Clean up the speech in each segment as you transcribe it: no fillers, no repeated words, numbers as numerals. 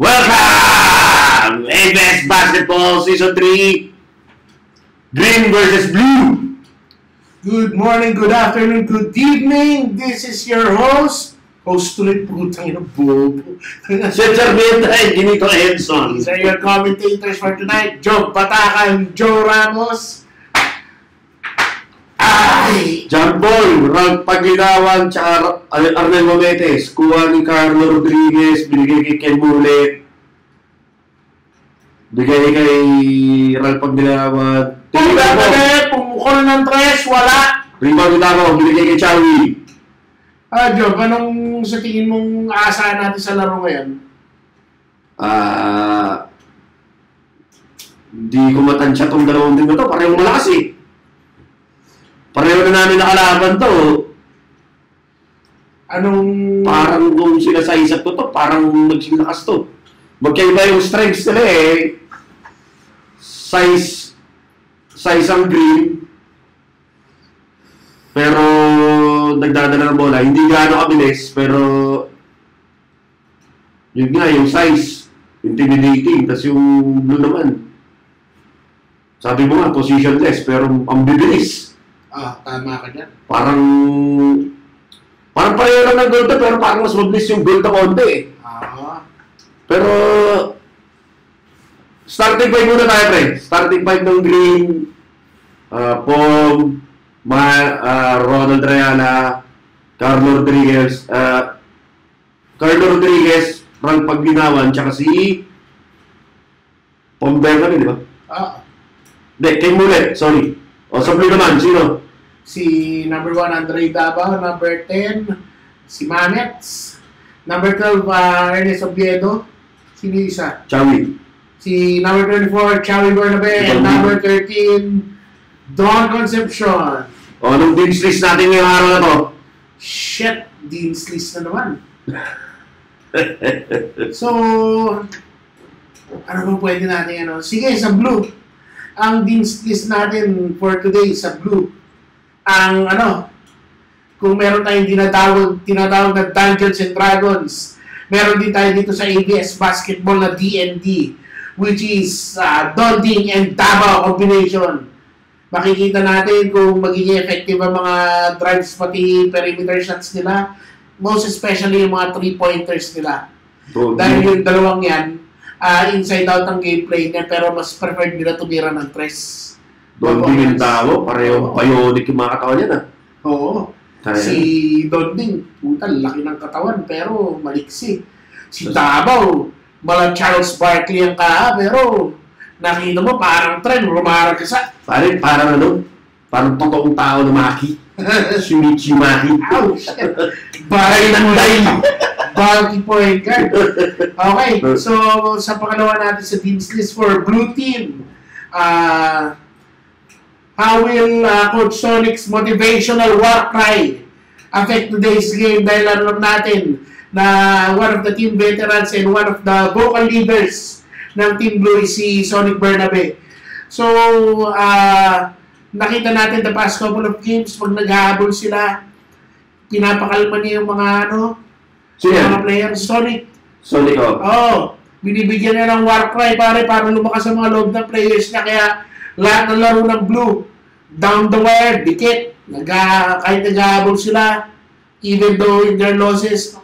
Welcome! ABS Basketball Season 3, Green versus Blue. Good morning, good afternoon, good evening. This is your host tuloy putang ina bobo. Cesar Benta and Ginito Edson. These are your commentators for tonight. Joe Batacan, Joe Ramos. Ay! John Paul, Ralph Paglinawan, tsaka Arnel Mometes. Kuha ni Carlo Rodriguez, binigay kay Ken Mule. Bigay kay Ralph Paglinawan. Pumukol ng tres, wala. Rebound ako, binigay kay Chawi. Joe, anong sa tingin mong aasahan natin sa laro ngayon? Hindi ko matansya tong dalawang team na to. Parehong malakas eh. Pareho na namin nakalaban to. Parang kung sila sa isap ko to, parang nagsinakas to. Magkaiba yung strengths nila eh. Size ang green. Pero nagdadala ng bola. Hindi gaano kabilis, pero yun nga, yung size, intimidating. Tapos yung blue naman, sabi mo nga, positionless, pero ang bibilis. Tama ka dyan. Parang pareho lang ng gold pero parang mas mabilis yung gold na konti eh. Pero starting five muna tayo, pre. Starting five ng green, Pom, Ronald Rayana, Carlo Rodriguez, Frank Paglinawan, tsaka si Pomber kami, di ba? Hindi, Ken Mule, sorry. O sa blue naman, sino? Si number 1, Andre Davao. Number 10, si Manets. Number 12, Ernest Oviedo. Sino isa? Chawi. Si number 24, Chawi Bernabe. And number 13, Don Concepcion. O, anong Dean's List natin ngayong araw na to? Shit, Dean's List na naman. So, ano ba pwede natin ano? Sige, sa blue. Ang Dean's List natin for today sa blue. Ang kung meron tayong tinatawag na Dungeons and Dragons, meron din tayo dito sa ABS Basketball na D&D, which is Donding and Davao combination. Makikita natin kung magiging effective ang mga drives pati perimeter shots nila, most especially yung mga 3-pointers nila. Dahil yung dalawang yan, inside out ang gameplay niya, pero mas preferred nila tumira ng tres. Donding and Davao, pareho bionic yung mga katawan yan Oo. Si Donding, puta, laki ng katawan, pero maliksi. Si Davao, mala Charles Barkley ang pero nakita mo parang tren, rumaragasa. Parang totoong tao na Maki. Shinichi Maki. Ouch! Bahay ng day! Bulky point guard. Okay, so sa pangalawa natin sa Dean's List for blue team, how will Coach Sonic's motivational war cry affect today's game? Dahil alam natin na one of the team veterans and one of the vocal leaders ng Team Blue is si Sonic Bernabe. So, nakita natin the past couple of games, pag naghahabol sila, pinapakalma niya yung mga mga players. Sonic, binibigyan niya ng war cry para lumakas ang mga loob ng players niya. Kaya lahat ng laro ng blue, down the wire, dikit, kahit naghahabol sila, even though in their losses,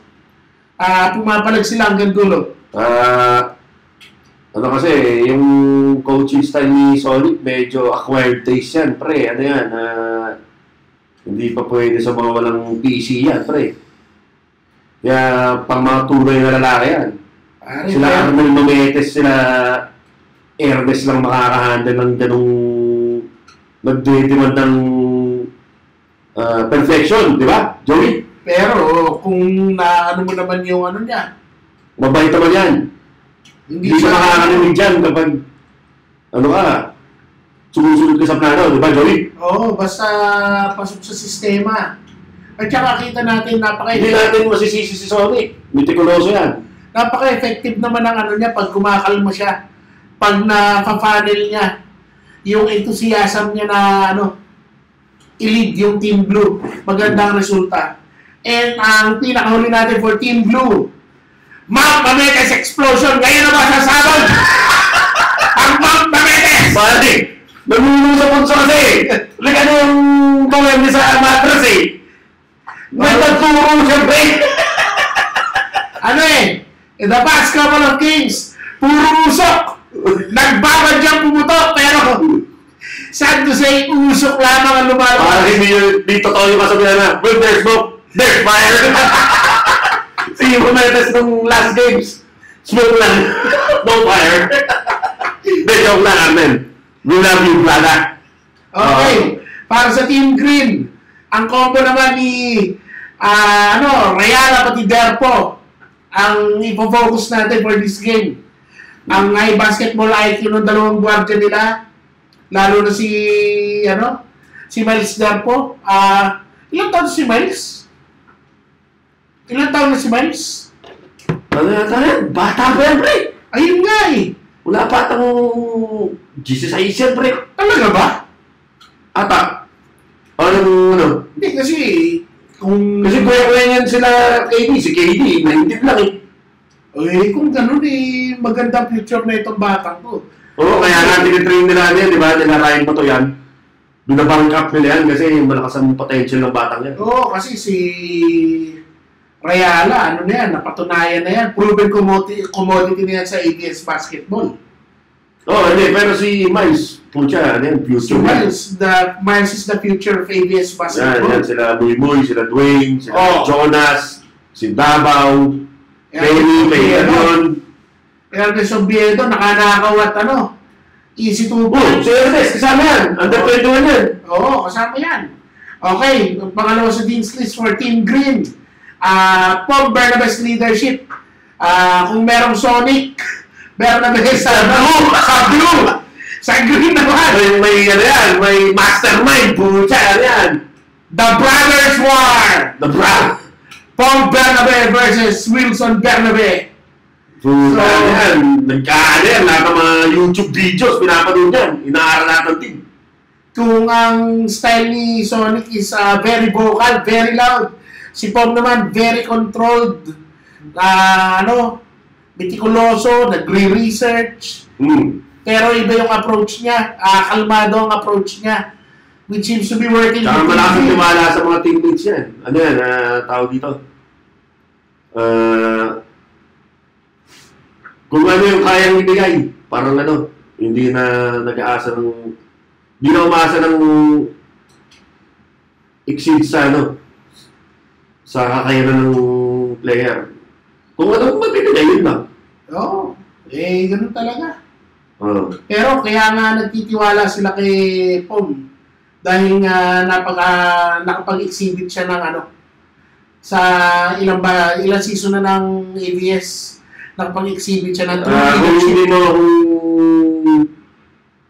pumapalag sila hanggang dulo. Kasi, yung coaching style ni Sonic, medyo acquired taste yan, pre. Hindi pa pwede sa mga walang PC yan, pre. Kaya, pang mga tunay na lalaki yan. Sila Arnel Mometes, sila Ernest lang makakahandle ng ganong nagdedemand ng perfection, di ba, Joey? Pero, kung mo naman yung niya. Mabait naman yan. Hindi siya makakalinig dyan kapag sumusunod ka sa plano, di ba, Joey? Oo, basta pasok sa sistema. At saka kita natin, hindi natin masisisi si Sonic. Mitikuloso yan. Napaka-effective naman ang niya pag kumakalma siya. Pag na-funnel niya yung enthusiasm niya na i-lead yung Team Blue. Magandang resulta. And ang pinakahuli natin for Team Blue, Mount Mametes Explosion! Ngayon na ba sasabog? Ang Mount Mametes! Pare, nagulusapan sa kasi. Lika na yung tungem niya sa matras eh. May nagturo siyempre. Ano in the past couple of games, puro usok. Nagbabadyang pumutok, pero sad to say, usok lamang ang lumalabas. Pare, hindi totoo yung kasabihan na, when there's smoke, there's fire. Si Mametes nung last games, smoke lang, no fire. Hindi, joke lang, Armen. We love you, brother. Okay, para sa Team Green, ang combo naman ni Rayala pati Derpo ang ipo-focus natin for this game. Ang high basketball IQ ng dalawang guardia nila, lalo na si Miles Derpo. Ilang taon si Miles? Ilang taon na si Miles? Ano yata yan? Bata ba yan, pre? Ayun nga eh. Wala pa atang Jesus ay yan, pre. Talaga ba? Ata. Ano? Hindi kasi Kasi kuya-kuya niyan sila KD. Si KD, naintindihan lang eh. Kung ganun magandang future na itong batang to. Oo, kaya nga tinitrain nila yan, di ba? Nila Ryan pa to yan. Binabank up nila yan kasi malakas ang potential ng batang yan. Oo, kasi si Rayala, napatunayan na yan. Proven commodity na yan sa ABS basketball. Oo, hindi. Pero si Miles, pucha, future. Miles is the future of ABS basketball. Yan, sila Muy, sila Dwayne, sila Jonas, si Davao, may Arion. Ernest Oviedo, nakanakaw at easy to Oh, si Ernest, kasama yan. Under 21 yan. Oo, kasama yan. Okay, pangalawa sa Dean's List for Team Green. Paul Bernabes leadership. Kung merong Sonic, Bernabes sa blue. Sa green naman. May mastermind. Pucha, yan. The Brothers War. Paul Bernabe versus Wilson Bernabe. Pucha, yan. Nagkaan yan. Lahat ng mga YouTube videos, pinapanood yan. Inaaral natin din. Kung ang style ni Sonic is very vocal, very loud. Si Paul naman, very controlled. Metikuloso, nagre-research. Pero iba yung approach niya. Kalmado ang approach niya. Which seems to be working. Tsaka malakas tiwala sa mga teammates yan. Ano yan? Tawag dito. Kung ano yung kayang ibigay. Parang hindi na nag-aasa ng... Hindi na umaasa ng exceed sa sa kakayanan ng player. Kung ano mabibigay, yun lang. Oo. Ganun talaga. Pero kaya nga nagtitiwala sila kay Pom. Dahil nga nakapag-exhibit siya ng sa ilang season na ng ABS. Nakapag-exhibit siya ng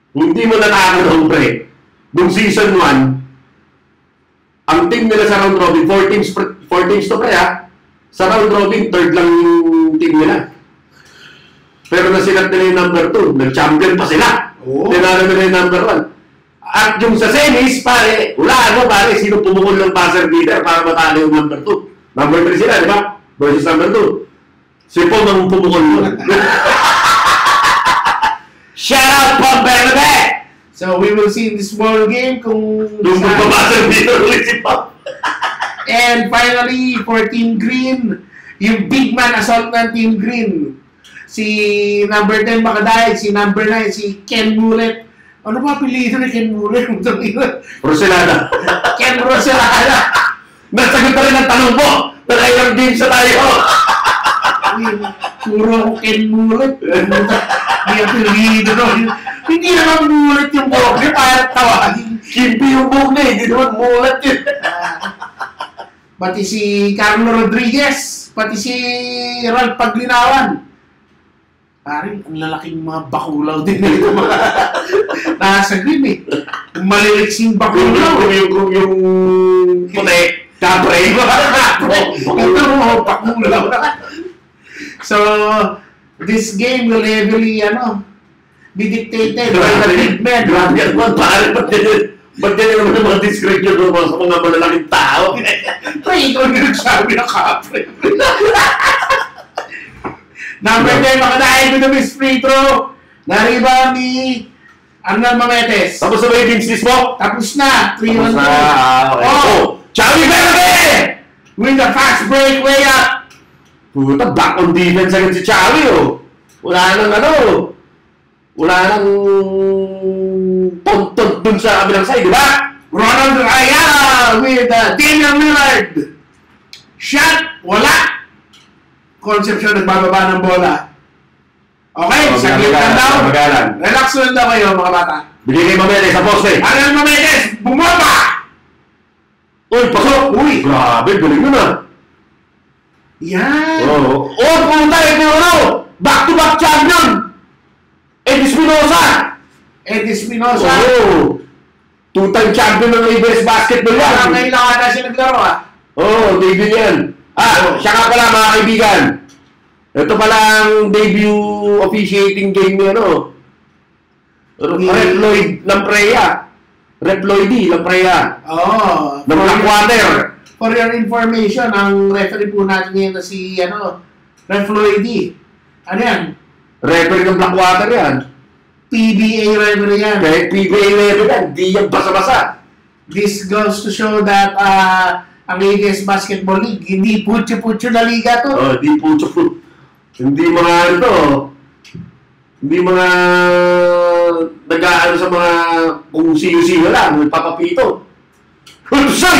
kung hindi mo nakakataon, pre, nung season 1, ang team nila sa round robin, 4 teams to, pre, sa round robin, third lang yung team nila. Pero nasilat nila yung number 2, nag-champion pa sila. Tinalo nila yung number 1. At yung sa semis, pare, pare, sino pumukol ng buzzer beater para matalo yung number 2. Number 3 sila, di ba? Versus number 2. Si Pom ang pumukol nun. Shout out, Pom Bernabe! So, we will see in this ball game kung... Nung magpapasar dito ulit si Pom. And finally, for Team Green, yung big man assault ng Team Green. Si number 10 Makadayag, si number 9, si Ken Mulet. Ano ba apelido ni Ken Mulet? Roselada. Ken Roselada. Nasagot na rin ang tanong mo. Nakailang games na tayo. Puro ako Ken Mulet. May apelido no. Hindi naman Mulet yung buhok niya, para tawagin. Kimpi yung buhok niya, hindi naman Mulet yun. Pati si Carlo Rodriguez, pati si Ralph Paglinawan. Parang ang lalaking mga bakulaw din na ito mga nasa green eh. Maliliksing bakulaw. Yung puti, kapre. Ito mo, bakulaw na. So, this game will heavily, be dictated by the big men. Grabe yan naman, pare. Ba't yan naman yung mga description sa mga malalaking tao? Pre, ikaw yung nagsabi na kapre. Number 10, makadahin with the miss free throw. Na-rebound ni Arnel Mametes. Tapos na ba yung Vince mo? Tapos na. 3-1. Tapos na. Okay. Oh! Xavi Verde! With the fast break way up. Puta, back on defense agad si Xavi, oh. Wala nang wala nang tonton dun sa kabilang side, di ba? Ronald Ayala with Damian Lillard. Shot, wala. Concepcion nagbababa ng bola. Okay, saglit lang daw. Relax lang daw kayo, mga bata. Bigay kay Mametes sa poste. Arnel Mametes, bumaba! Uy, pasok! Uy, grabe, galing nun ah. Yan. Oh, pumunta ito back-to-back champion! Eddie Espinosa! Eddie Espinosa. Oh, two-time champion ng ABS basketball yan. Parang ngayon lang ata siya naglaro ah. Oh, debut yan. Siya nga pala mga kaibigan. Ito palang debut officiating game niya, no? Reploid Lampreya. Reploidy Lampreya. Oo. Ng Blackwater. For your information, ang referee po natin ngayon na si, Refloidy. Ano yan? Referee ng Blackwater yan. PBA referee yan. Kahit PBA level yan, di yan basa-basa. This goes to show that ang ABS Basketball League, hindi putyo-putyo na liga to. Oh, di putyo. Hindi mga hindi mga nag-aano sa mga kung sino-sino lang, magpapapito. Say!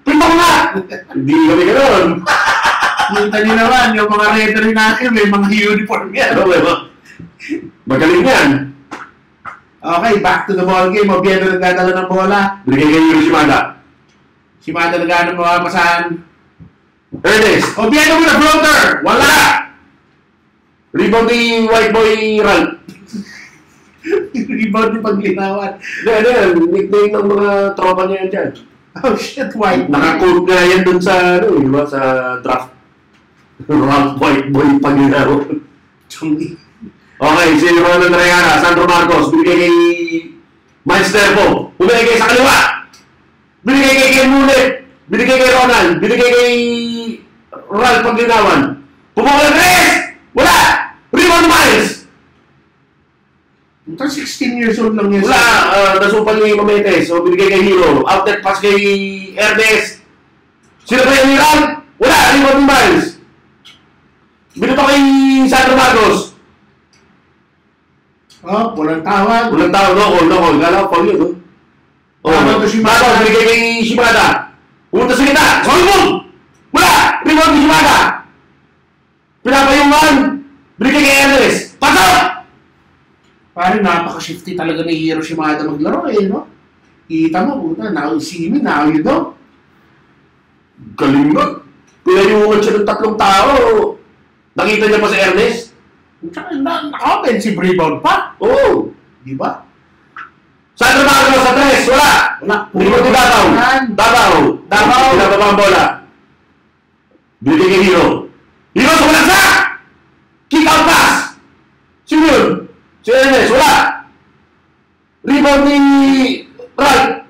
Pito ko na! Hindi kami gano'n. Kita niyo naman, yung mga referee natin, may mga uniform yan. Ano ba? Magaling yan. Okay, back to the ball game. Oviedo nagdadala ng bola. Binigay kayo yung Shimada. Shimada nagdadala ng mapapasahan. Ernest! Oviedo with a floater! Wala! Rebound ni White Boy Ralph. Rebound yung paglinawan. Nickname ng mga tropa niya yan dyan. Oh shit, White. Naka-code nga yan dun sa, diba, sa draft. Ralph White Boy Paginaw. Chungi. Okay, si Ronald Rayana, Sandro Marcos, binigay kay Miles Terpo, binigay kay sa kaliwa, binigay kay Ken Mulet, binigay kay Ronald, binigay kay Ralph Paglinawan. Pumukul ang Reyes! Wala! Rebound Miles! Ito 16 years old lang yan. Wala, nasupal ni Mametes, so binigay kay Hero. Outlet pass kay Ernest. Sino ba yung Ralph? Wala, rebound Miles. Binuto kay Sandro Marcos. Oh, walang tawag. Walang tawag, no call. Kala ko pag yun, no? Tawag to Shimada. Marcos, binigay kay Shimada. Pumunta sa kita. Solomon! Wala! Rebound ni Shimada. Pinapayungan. Binigay kay Ernest. Pasok! Parang napaka-shifty talaga ni Hiro Shimada maglaro no? Kita mo, puta, now you see me, now you don't. Galing na. Pinayungan siya ng tatlong tao. Nakita niya pa si Ernest. Tsaka naka-offensive rebound pa. Oo. Di ba? Saan na ba sa tres? Wala. Wala. Rebound ni Davao. Pinababa ang bola. Binigay kay Hero. Hero sa walang kick out pass. Sino yun? Si Ernest. Wala. Rebound ni Ralph.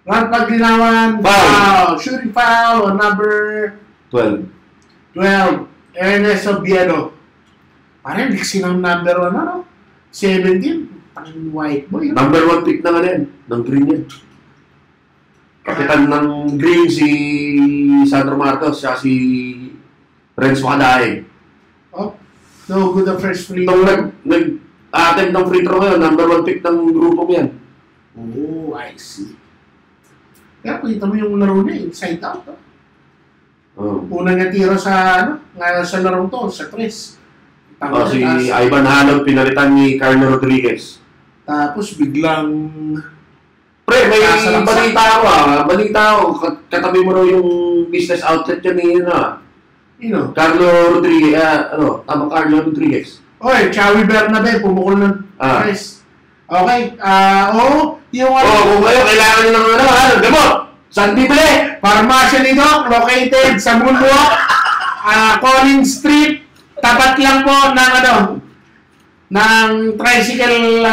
Ralph Paglinawan. Foul. Shooting foul on number 12. 12. Ernest Oviedo. Parang diksi ng number 1, 17. Ang White Boy. Number 1 pick na nga yan. Ng green yan. Kapitan ng green si Sandro Marcos siya si Renz Makadaig. Oh, no good ang first free. Itong nag-attempt ng free throw ngayon, number 1 pick ng grupong yan. Oh, I see. Kaya kita mo yung laro niya, inside out. Unang natira sa, sa larong to, sa 3. Si Ivan Halog, pinalitan ni Carlo Rodriguez. Tapos biglang... Pre, may balita ako katabi mo raw yung business outlet yan ni, Carlo Rodriguez, Carlo Rodriguez. Oy, Xavi Bernabe, pumukul ng 3. Okay, yung kung kayo, kailangan nyo ng gamot! San Bibili! Farmasya ni Doc, located sa Moonwalk, Collins Street, tapat lang po ng tricycle,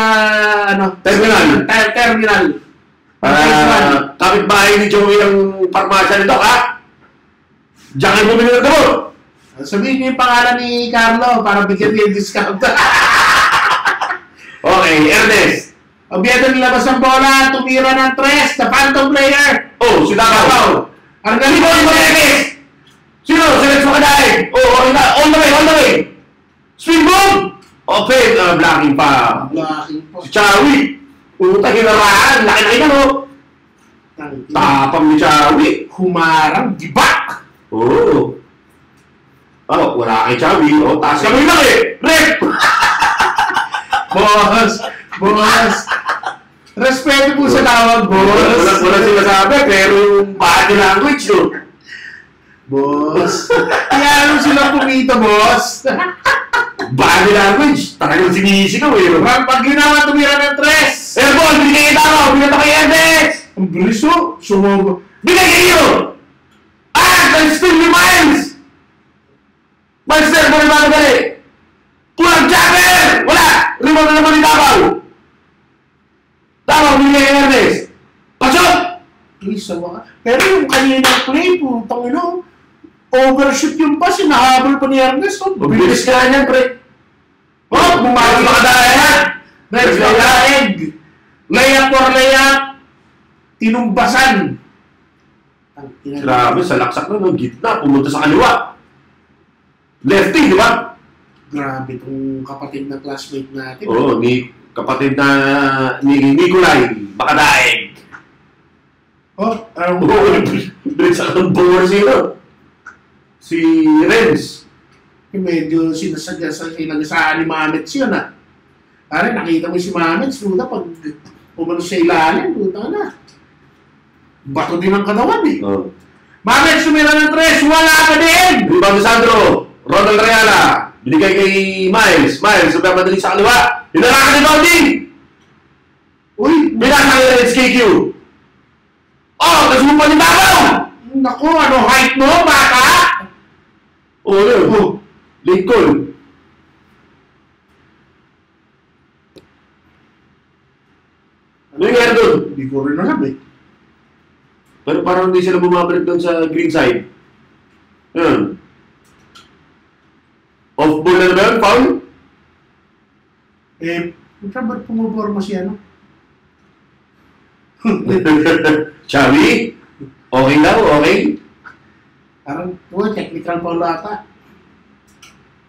terminal. Kapit bahay ni Joey ang farmasya ni Doc, ha? Diyan kayo bumili ng gamot! Sabihin niyo yung pangalan ni Carlo para bigyan niyo yung discount. Okay, Ernest. Obiedo nilabas ang bola, tumira ng tres, the phantom player. Oh, si Davao. Ang Sino galing yung Ernest? Sino? Silenz Makadaig. Oh, okay na. On the way. Spin move! Okay, blocking pa. Blocking po. Si Chawi. Puta, hinaraan. Laki-laki na, no? Tapang ni Chawi. Humarang, gibak! Oo. Oh, wala kay Chawi. Oh, taas kami lang eh. Rep! Boss! Respeto po sa tawag, boss! Wala sinasabi, pero yung body language, no? Boss! Kaya sila pumito, boss! Body language, talagang sinisigaw eh. Pag ginawa tumira ng tres! Airball, binigay itaw! Binato kay Ernest! Ang bilis o! Sumubo! Binigay iyo! Still ni Miles! Miles there, mo naman dali! Pulang Jagger! Wala! Limang na naman ni Davao! Davao, binigay kay Ernest! Pasok! Isa ba? Pero yung kanina play, putang ino, overshoot yung pass, hinahabol pa ni Ernest. Bilis ka niyan, pre! Oh, bumagi ka dahil! Next na laeg! Layup for layup! Tinumbasan! Grabe, sa laksak na, no? Gitna, pumunta sa kaliwa. Lefty, di ba? Grabe itong kapatid na classmate natin. Oo, ni kapatid na ni Nikolay, Makadaig. Oh, Oo, bilis sa board sino. Si Renz. Medyo sinasadya sa ni Mamets yun ah. Pare, nakita mo si Mamets, puta, pag pumano sa ilalim, puta na. Bato din ang katawan eh. Oh. Mamets, sumira ng tres, wala ka din! Rebound ni Sandro, Ronald Reala, binigay kay Miles, sumamadali sa kaliwa, hinarakan ni Balding! Uy, Binasa ni Renz KQ! Oh, nasumpal ni Davao! naku, ano height mo, bata? Oo, yun. Oh, Lincoln. Ano yung nangyari doon? hindi ko rin alam eh. Pero parang hindi sila bumabalik doon sa green side. Yun. Off-ball na ba yun? Foul? Saan ba't pumuporma si ano? Chawi? Okay daw, okay? Parang, technical foul ata.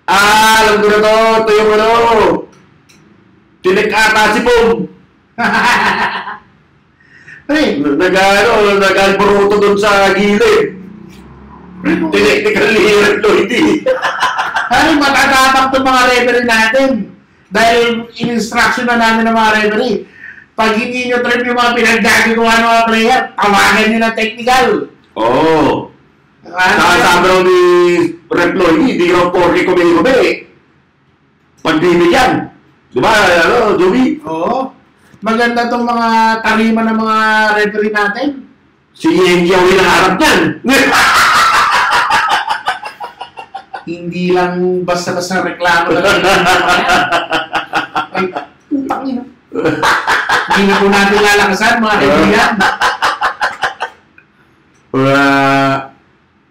Alam ko na to. Ito yung ano. Tinik ata si Pong. Pre, Nag-alboruto doon sa gilid. Technical hirap Lloyd. ano matatapak itong mga referee natin? Dahil in-instruction na namin ng mga referee. Pag hindi nyo trip yung mga pinagdagagawa ng mga player, tawagan nyo ng technical. Oo. Ano Nakasabi raw ni Rep Lloyd, hindi raw 4K kumi-kumi. Pagdimig yan. Di ba, Joey? Oo. Maganda tong mga tarima ng mga referee natin. Si Yenji ang hinaharap niyan. Hindi lang basta-basta reklamo na lang. Ay, putang ina. Hindi na po natin lalakasan, mga kaibigan.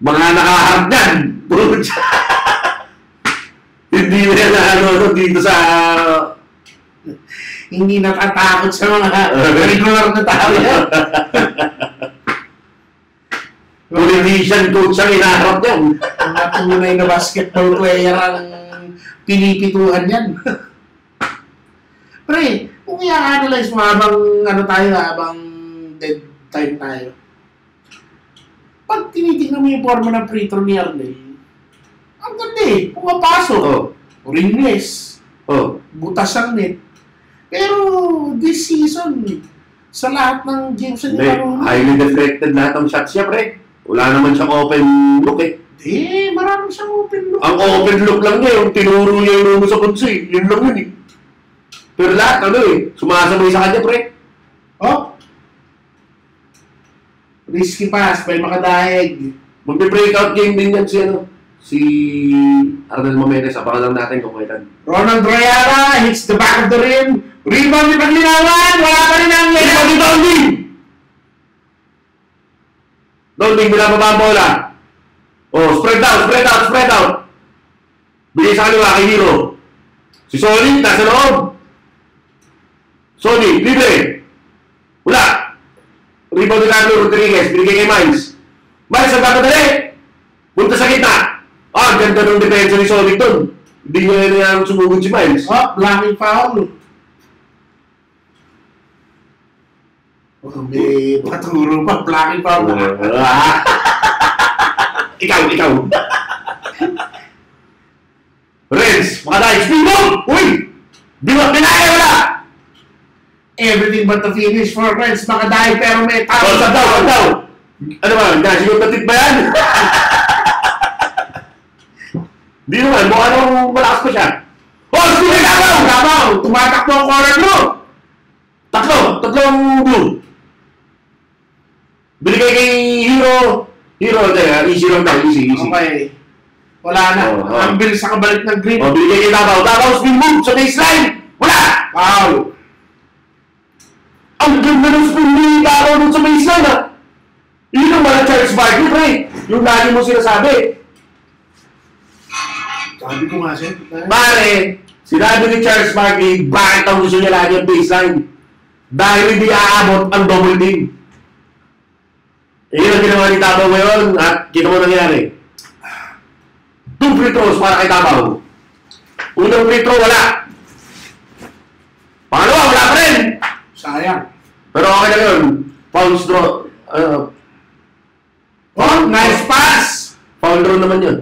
Mga nakaharap niyan. Hindi na dito sa... Hindi natatakot sa mga regular na tao yan. Politician coach ang hinaharap niyan. Mga tunay na basketball player ang pinipituhan yan. Pre, kung i-analyze mo habang habang dead time tayo. Pag tinitingnan mo yung forma ng free throw ni Arnel, ang ganda eh, pumapasok. Oh. Ringless. Oh. Butas ang net. Pero this season, sa lahat ng games Hindi, na highly deflected lahat ng shots niya, pre. Wala naman siyang open look eh. maraming siyang open look. Ang open look lang niya, yung tinuro niya yung lumo sa punso eh. Yun lang yun eh. Pero lahat, sumasabay sa kanya, pre. Oh. Risky pass, may makadaig. Magbe-breakout game din yan si Arnel Mamedes. Abangan lang natin kung kailan. Ronald Rayala hits the back of the rim. Rebound ni Paglinawan. Wala pa rin ang Rebound ni Downing! Downing, binababa ang bola. Oh, spread out. Bigay sa kaliwa kay Hero. Si Sony, nasa loob. Sony, libre. Wala. Rebound ni Carlo Rodriguez, binigay kay Miles. Miles, ang papadali. Punta sa gitna. Ah, ganda ng depensa ni Sony doon. Hindi niya na sumugod si Miles. Oh, blocking foul. Oh, may paturo pa. Blocking foul na. Ikaw. Renz, makadahil. Speed move! Uy! Binaya wala! Everything but the finish for Reds. Makadahil pero may tao. Oh, sab daw. Ano ba? Nasigod na tip ba yan? Hindi naman. Mukha nang malakas pa siya. Oh, sige! Gabaw! Tumatakbo ang corner blue! Tatlong blue. Binigay kay Hero. Easy lang daw. Easy. Okay. Wala na. Ang bilis sa kabalik ng green. Oh, binigay kay Davao. Spin move sa baseline. Wala! Foul! Ang ganda ng spin ni Davao dun sa baseline, ha? Yun ang mga Charles Barkley, pre. Yung lagi mo sinasabi. Sabi ko nga siya. Pare, sinabi ni Charles Barkley, bakit ang gusto niya lagi ang baseline? Dahil hindi aabot ang double team. Yun ang ginawa ni Davao ngayon at kita mo nangyari. 2 free throws para kay Davao. Unang free throw, wala. Pangalawa, wala pa rin. Sayang. Pero okay na yun. Foul draw. Oh, nice pass! Foul draw naman yun.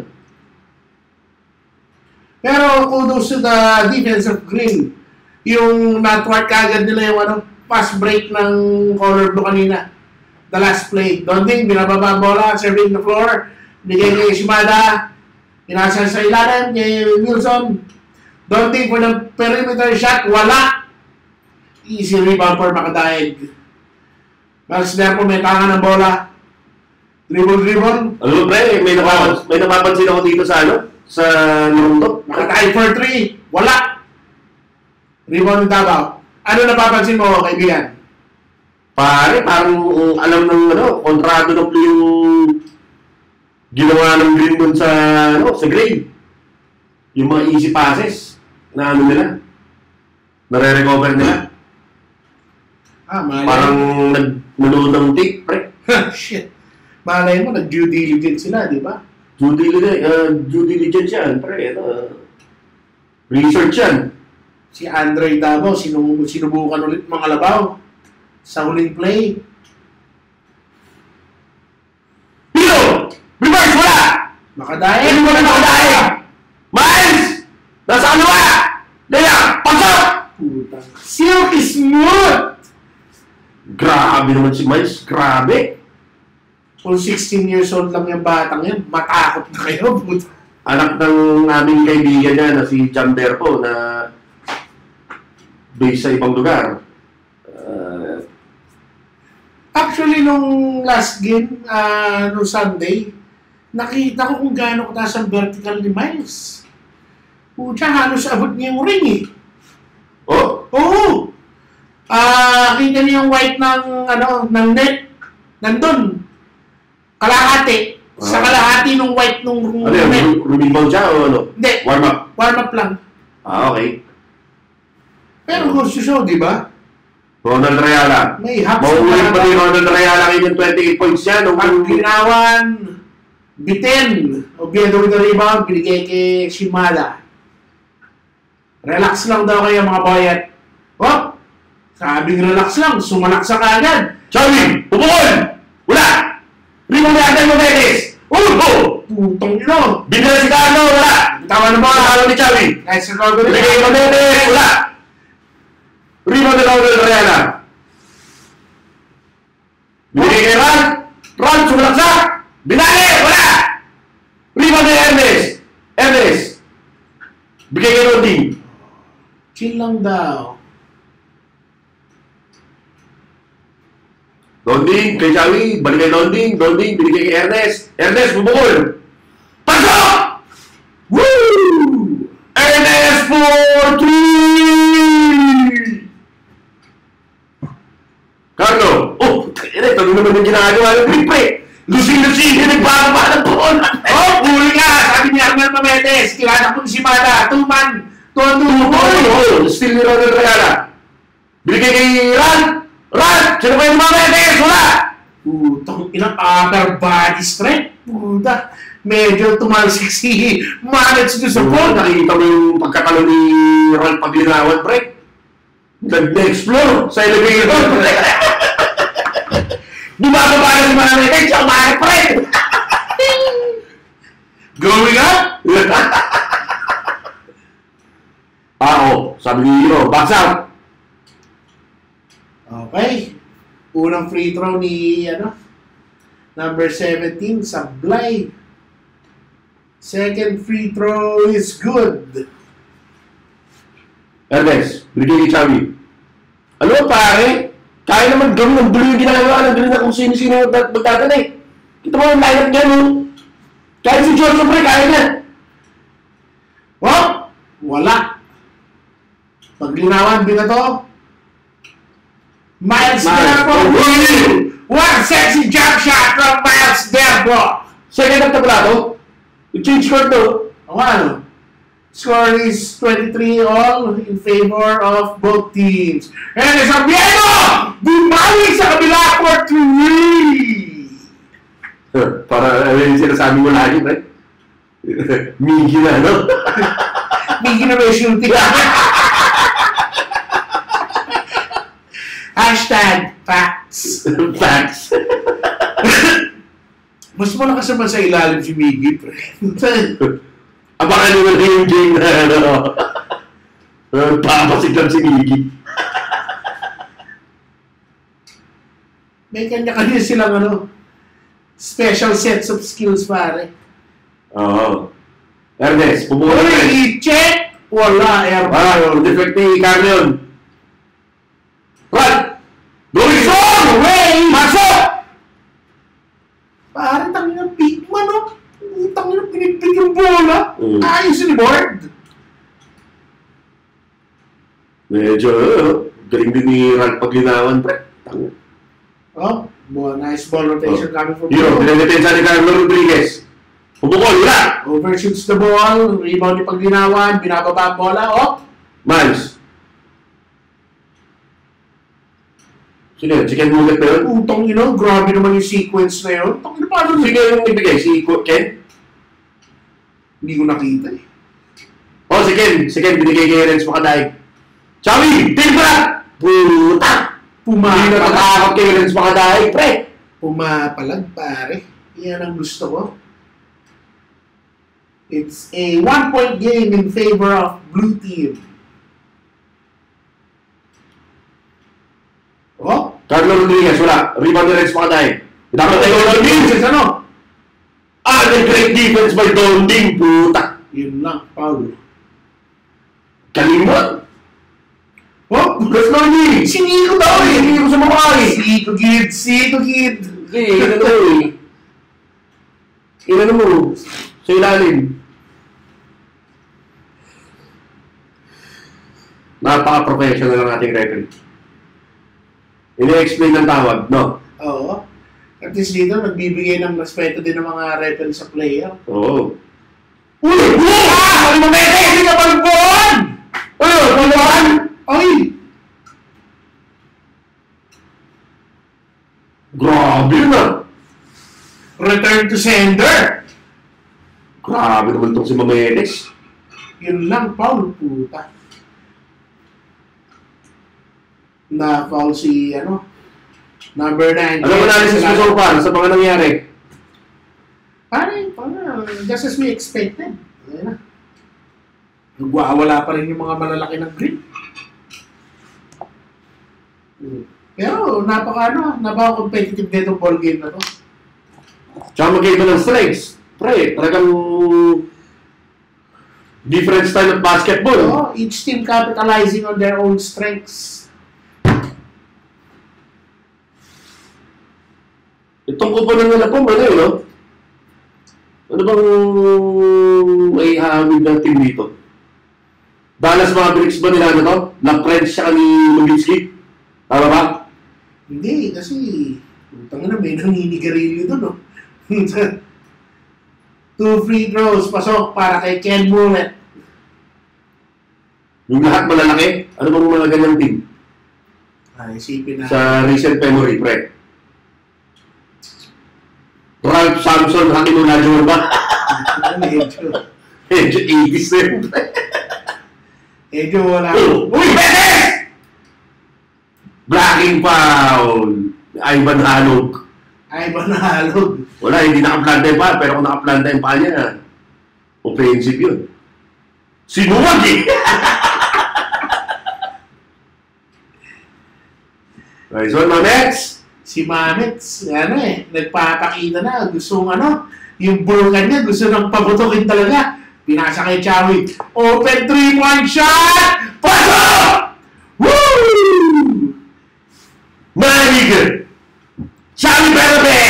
Pero kudos to the defense of Green. Yung natwork kagad nila yung pass break ng color blue kanina. The last play. Donding, binababa ang bola, serving the floor. Bigay kay Shimada. Pinasa sa ilalim kay Wilson. Donding for the perimeter shot. Wala. Easy rebound for Makadaig. Max Derpo may tangan ng bola. Dribble. Ano pre, may napapansin ako dito sa sa Lurundok. Makadaig for 3. Wala. Rebound ng Davao. Ano napapansin mo, kaibigan? Pare, parang alam ng kontrado ng play yung ginawa ng Green dun sa grade. Yung mga easy passes na nila. Nare-recover nila. Malay. Parang nanood ng tape, pre. Shit. Malay mo, nag-due diligence sila, di ba? Due diligence yan, pre. Research yan. Si Andre Davao, sinubukan ulit mga labaw sa huling play. Hero! Reverse, wala! Makadaig! Hindi mo na makadaig! Miles! Nasa kaliwa! Daya! Pasok! Putang. Silky smooth! Grabe naman si Miles. Grabe. Kung 16 years old lang yung batang yan, matakot na kayo, puta. Anak ng aming kaibigan niya na si Chamber po na based sa ibang lugar. Actually, nung last game, nung Sunday, nakita ko kung gaano kataas ang vertical ni Miles. Puta, halos abot niya yung ring eh. Oh? Oo! Kita niyo yung white ng net. Nandun. Kalahati. Sa kalahati ng white ng Ano net. yun? Rebound siya o ano? Hindi. Warm up? Warm up lang. Okay. Pero goes to show, di ba? Ronald Rayala. May haps Mauulit pa ni Ronald Rayala yung 28 points niya. Ang ginawan, bitin. Obyedo with the rebound, binigay kay Shimada. Relax lang daw kayo mga boyet. Oh! Sabing relax lang, sumalaksa ka agad. Chawi! Pupukol! Wala! Rebound ni Adam Momedes! Oh! Putong ino. Binila si Carlo! Wala! Tama na ba ang halo ni Chawi? Nice recovery. Binigay kay Momedes! Wala! Rebound ni Ronald Rayala. Binigay kay Ron! Ron! Sumalaksa! Binali! Wala! Rebound ni Ernest! Bigay kay Rodin. Chill lang daw. Donding, kay Chawi, balik kay Donding, binigay kay Ernest, bubukol! Pasok! Woo! Ernest for 3! Carlo, ito naman yung ginagawa ng green pre! Lusing-lusing, nagbababa ng buon. Oh, huli ka! Sabi ni Arnel Mametes, kilala ko si Mada, two-man, Oo, still ni Ronald Reala. Binigay kay Ran! Sino ba yung Mametes? Wala! Putang inang upper body strength. Puta, medyo tumalsik si Manets doon sa ball. Nakikita mo yung pagkatalo ni Ran Paglinawan, pre. Nag-explore sa elevator. Bumababa na si Mametes, siya umaharap, pre. Going up? Sabi ni Hiro, box out. Okay. Unang free throw ni, number 17, Sablay. Second free throw is good. Ernest, binigay kay Chavi. Ano pare? Kaya naman gawin ng blue yung ginagawa ng blue na kung sino-sino magtatanay. Kita mo yung lineup niya, no? Kahit si George Pre, kaya na. Oh, wala. Paglinawan, binato. Miles Derbo. One sexy jump shot from Miles Derbo. Second at tablado. Yung change court, no? Ano? Score is 23 all in favor of both teams. And it's a Vieno! Bumalik sa kabila for 3! Para yung sinasabi mo lagi, right? Migi na, no? Migi na may shooting. Hashtag facts. Facts. Mas malakas naman sa ilalim si Miggy, pre. Abangan naman na yung game na, papasig lang si Miggy. May kanya-kanya silang, special sets of skills, pare. Oo. Ernest, pumuha Uy, na. i-check! Wala, Errol. Defect ni Carlion. Run! Going Song! Way! Masok! Pare, tangin ng big man, Tangin ng pinigpig yung bola. Mm. Ayos ni board. Medyo, galing din ni Ralph Paglinawan, pre. Tangin. Nice ball rotation coming from Yun, pinadepensa ni Carlo Rodriguez. Pumukol, wala! overshoots the ball, rebound ni Paglinawan, binababa ang bola, Miles. Sino yun? Chicken Nugget ba yun? Utang grabe naman yung sequence na yun. Tangin na paano Sino yung ibigay? Si Ken? Hindi ko nakita eh. Si Ken. Si Ken, binigay kay Renz Makadaig. Chawi! Tilbra! Puta! Hindi na tatakot kay Renz Makadaig, pre! Pumapalag, pare. Yan ang gusto ko. It's a 1-point game in favor of blue team. Carlo Rodriguez, wala. Rebound ni Renz Makadaig. Dapat tayo ng defense, the great defense by Donding, puta! Yun lang, Paul. Kalimot! Let's go, Nick! Si Nico daw eh! Hindi ko sa mukha eh! Siko Kid! Inano mo? Sa ilalim. Napaka-professional ang ating referee. Ini-explain ng tawag, no? Oo. At least dito, nagbibigay ng respeto din ng mga referee sa player. Oo. Uy! Ano mo ba? Hindi ka pag-buwan! Pagbuwan? Ay! Grabe na! Return to sender! Grabe naman itong si Mamedes. Yun lang, Paul. Puta. Na-foul si, number 9. Ano mo analysis mo so far sa mga nangyari? Parang, just as we expected. Ayan na. Nagwawala pa rin yung mga malalaki ng grip. Pero, napaka-competitive na itong ball game na to. Tsaka mag-iba ng strengths. Pre, talagang different style of basketball. Each team capitalizing on their own strengths. Itong kupunan nila po, no? Ano bang may hamid ng team dito? Dallas Mavericks ba nila na to? Na-French siya ni Nowitzki? Tama ba? Hindi, kasi may naninigarilyo doon, 2 free throws, pasok para kay Ken Mullet. Yung lahat malalaki, ano bang mga ganyang team? Isipin na. Sa recent memory, pre. Ralph Sampson, Hakim Olajuwon ba? Medyo 80s na yun, pre. Medyo wala. Uy, Betes! Blocking foul. Ivan Halog. Ivan Halog. Wala, hindi nakaplanta yung paa, pero kung nakaplanta yung paa niya, offensive yun. Sinuwag eh! Okay, so Mamets? Si Mamets, nagpapakita na. Gusto yung Vulcan niya, gusto nang pabutukin talaga. Pinasa kay Chawi. Open 3-point shot! Pasok! Woo! Manig! Chawi Berabe!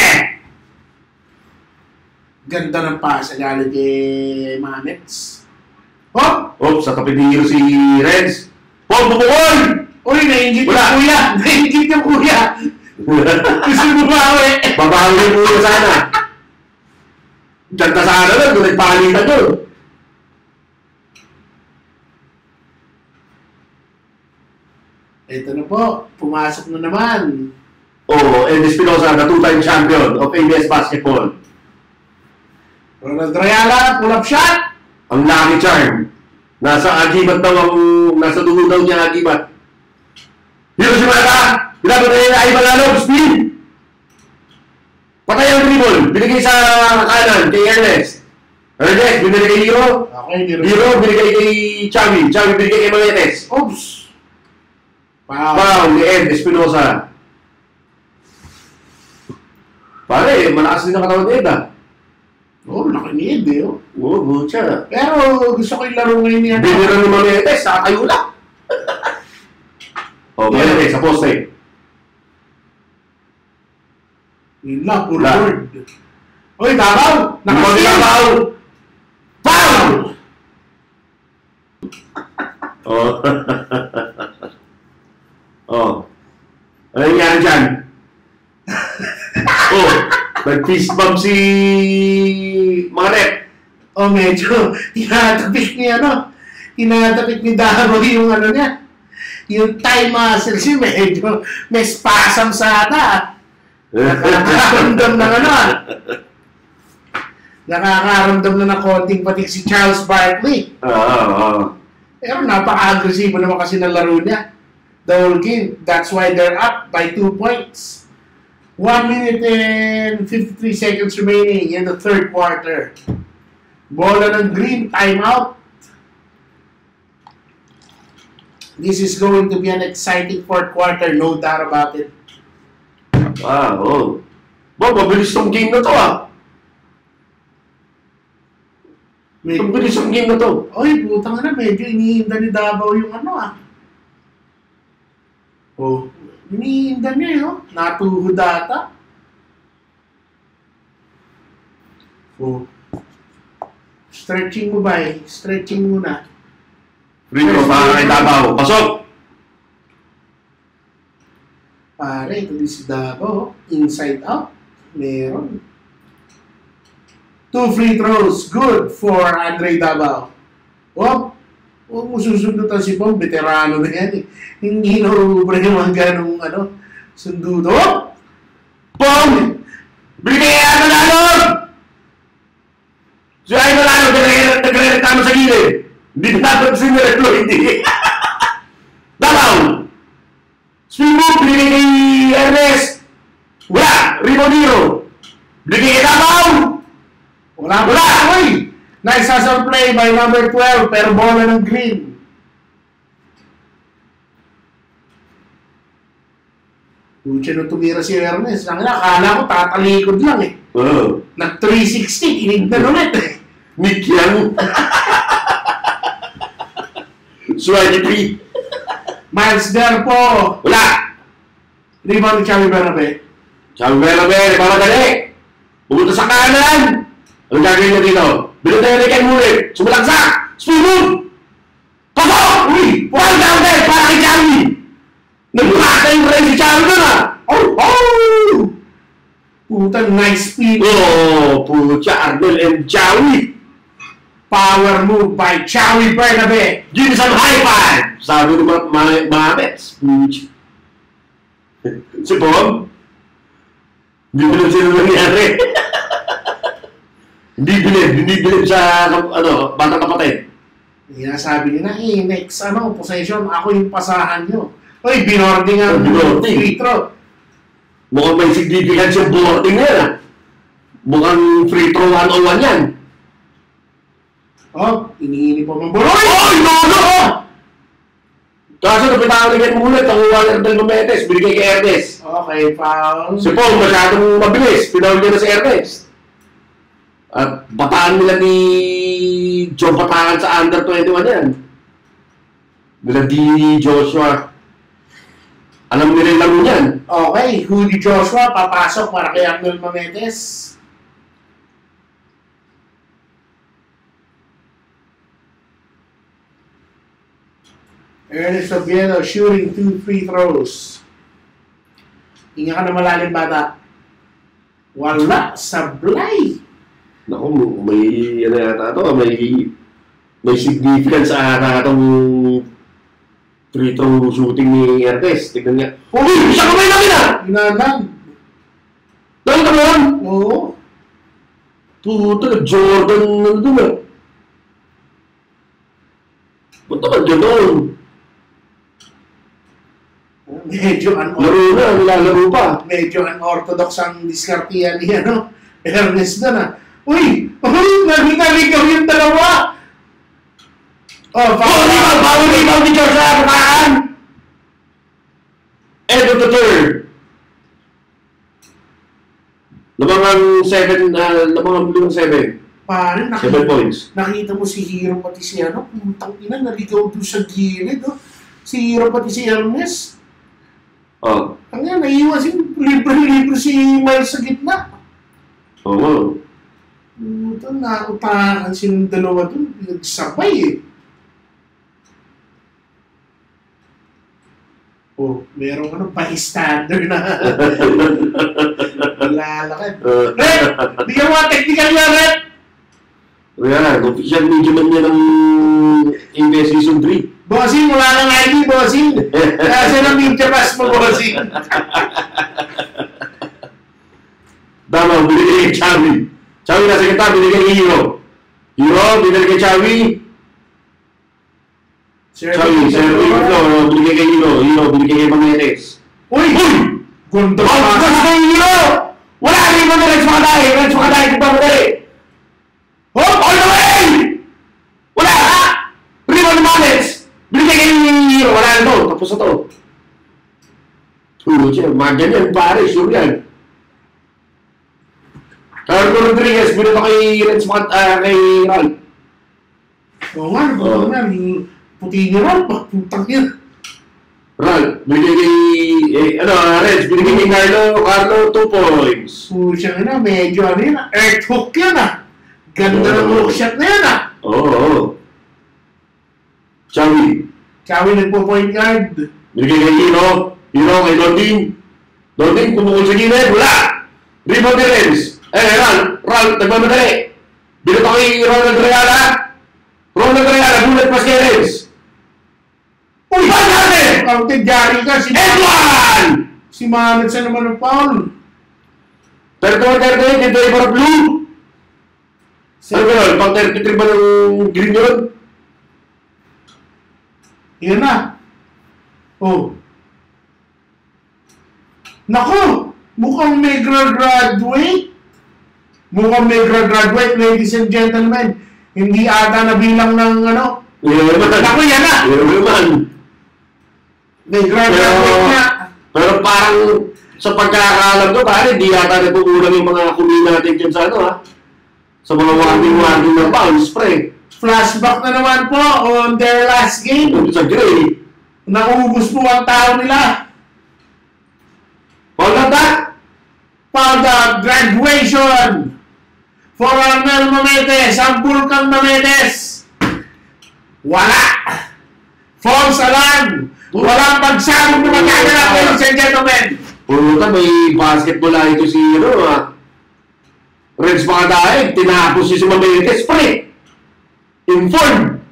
Ganda ng pasa galing kay Mamets. Oh! Oh, sa tabi ni si Renz. Oh, bubukol! Uy, nainggit yung Wala. kuya! Nainggit yung kuya! Gusto mo bawi! Babawi mo yun sana. Diyan ka sana lang, kung nagpalitan yun. Ito na po, pumasok na naman. Oh, and Espinosa, the two-time champion of ABS Basketball. Ronald Rayala, pull-up shot! Ang lucky charm. Nasa agibat daw nasa dugo daw niya agibat. Dito si Mata! Pinabot na yun ay Manalog, speed! Patay ang dribble, binigay sa kanan kay Ernest. Ernest, binigay kay Hiro. Okay, Hiro, binigay kay Chavi. Chavi, binigay kay Mangetes. Oops! Wow. Foul ni Ed Espinosa. Pare, malakas din ang katawan ni Ed ah. Oh, laki ni Ed eh. Oh. Oo, butya. Pero gusto ko yung laro ngayon niya. Binira ni Mangetes, nakatayo lang. Oh, Mangetes, sa poste. Yun lang, puro Wala. word. Uy, Davao! Nakasya! Foul! Foul! Oh. Oh. Ano nangyari dyan? Oh, nag-fist bump si mga rep. Oh, medyo tinatapik ni Davao yung niya. Yung thigh muscles niya, medyo may spasm sa ata. Nakakaramdam ng Nakakaramdam na ng konting patik si Charles Barkley. Oo. Pero napaka-agresibo naman kasi ng laro niya. The whole game. That's why they're up by 2 points. 1 minute and 53 seconds remaining in the third quarter. Bola ng Green, timeout. This is going to be an exciting fourth quarter, no doubt about it. Oh. Mabilis tong game na to ah. Mabilis tong game na to. Oy, putang na, medyo iniinda ni Davao yung Oh, iniinda niya yun. Natuhod ata. Oh. Stretching mo ba eh? Stretching muna. Free throw para kay Davao. Pasok! Pare, ito din si Davao. Inside out. Meron. 2 free throws. Good for Andre Davao. Huwag mo susundutan si Bong. Veterano na yan eh. Hindi na uubra yung mga ganong sundudo. Bong! Binigay kaya Manalog! Si Ay Manalog, nagre-reklamo sa gilid. Hindi na dapat sinirelo, hindi. Davao! Swing move, binigay kay Ernest. Wala! Riboniro. Binigay kay Davao. Wala! Uy! Nice hustle play by number 12 pero bola ng Green. Pucha nung tumira si Ernest. Akala ko tatalikod lang eh. Oh. Nag-360, tinignan ulit eh. Nick Yang. Swaggy 3. Miles Derpo. Wala! Rebound ni Chavi Berabe. Sabi Berabe, para dali. Pumunta sa kanan. Anong gagawin niya dito? Binutay kay Mulit. Sumalagsak. Speed move. Pasok! Uy! One down there para kay Chavi. Nagmukha yung rin si Chavi doon ah. Oh! Puta, nice speed. Oh, pucha, Arnel and Chowie. Power move by Chowie Bernabe. Give me some high five! Sabi ni Mamets. Si Bob? Hindi bilib sila nangyari. Hindi bilib sa, ano, batang kapatid. Sabi nila, next, possession, ako yung pasahan nyo. Uy, binording ang free throw. Mukhang may significance yung boarding yan, ah. Mukhang free throw 101 yan. Oh, iniinip po ng buloy! Oy, no! Kaso napitangan ulit mo ulit, ang Warner Metes, binigay kay Ernest. Okay, foul. Si Paul, masyadong mabilis, pinawal niya na si Ernest. At bataan nila ni Joe Batangan sa under 21 yan. Nila di Joshua. Alam nila yung laro niyan. Okay, Rudy Joshua, papasok para kay Arnel Mametes. Ernest Oviedo shooting 2 free throws. Hinga ka na malalim, bata. Wala, sablay. Naku, may ano yata ito, may significance sa ata itong free throw shooting ni Ernest. Tignan niya. Uy! Siya kamay namin ah! Inanan. Dahil ka naman! Oo. Puta, Jordan nandun ah. Ba't naman gano'n? Medyo Laro na, nilalaro pa. medyo unorthodox ang diskartiyan ni Ernest na. Uy! Naligaw yung dalawa! Oh, Bawal ni George sa kakaan! End of the third. Lamangang 7. Pare, 7 points. nakita mo si Hero pati si putang ina, naligaw doon sa gilid. Si Hero pati si Ernest. Oh. Ang yan, naiiwan libre si Miles sa gitna. Oo. Ito, nautakan silang dalawa doon. Nagsabay eh. Oh, merong bystander na. Lalakad. Red! Bigyan mo ang technical yan, Red! Yan, official media man yan ng ABS Season 3. Bossing, wala kang ID, bossing. Kasi ng media pass mo, bossing. Tama, binigay kay Chawi. Chawi nasa kita, binigay kay Hero. Hero, binigay kay Chawi. Chawi, binigay kay Hero. Hero, binigay kay Mametes. Uy! Gundo Oh, pa. gusto kay Hero! Wala rin mo na Reds Makadai! Reds Makadai, di ba madali? Hop, all the way! Wala! Rebound ni Mametes! Binigay kay Hero, wala na to. Tapos na to. Tulog siya, mga ganyan pare, sure yan. Carlo Rodriguez, binito kay Reds kay Ralph. Oo nga, buto na. Puti ni Ralph, putang yan. Ralph, binigay kay, Reds, binigay kay Carlo 2 points. Pusyang na, medyo earth hook yan Ganda ng hook shot na yan Oo. Chawi. Chawi nagpo-point guard. Binigay kay Hero kay Donding, tumukol sa gilid, wala! Rebound ni Reds. Ralph, nagmamadali. Binito kay Ronald Reala, bullet pass kay Reds. Uy! Pass natin! Counted Jari ka, Edwan! si Mamet sa naman ng foul. 31-38, in favor of blue. Ano ba yun? Pang 33 ba ng green yun? Yan na. Oh. Naku! Mukhang may graduate. Ladies and gentlemen. Hindi ata nabilang ng Naku, yan na! May graduate na. Pero parang sa pagkakaalam ko, pare, di yata nagkukulang yung mga kunin natin dyan sa sa mga warning ng bounce, pre. Flashback na naman po on their last game. Sa gray. Naubos po ang tao nila. Hold on that. For the graduation for Arnel Mametes, ang Bulkang Mametes. Wala. False alarm. Walang pagsabog na magaganap, ladies and gentlemen. Pumunta, may basketball na ito si, Reds Makadaig. Tinapos si Mametes, pre. Informed.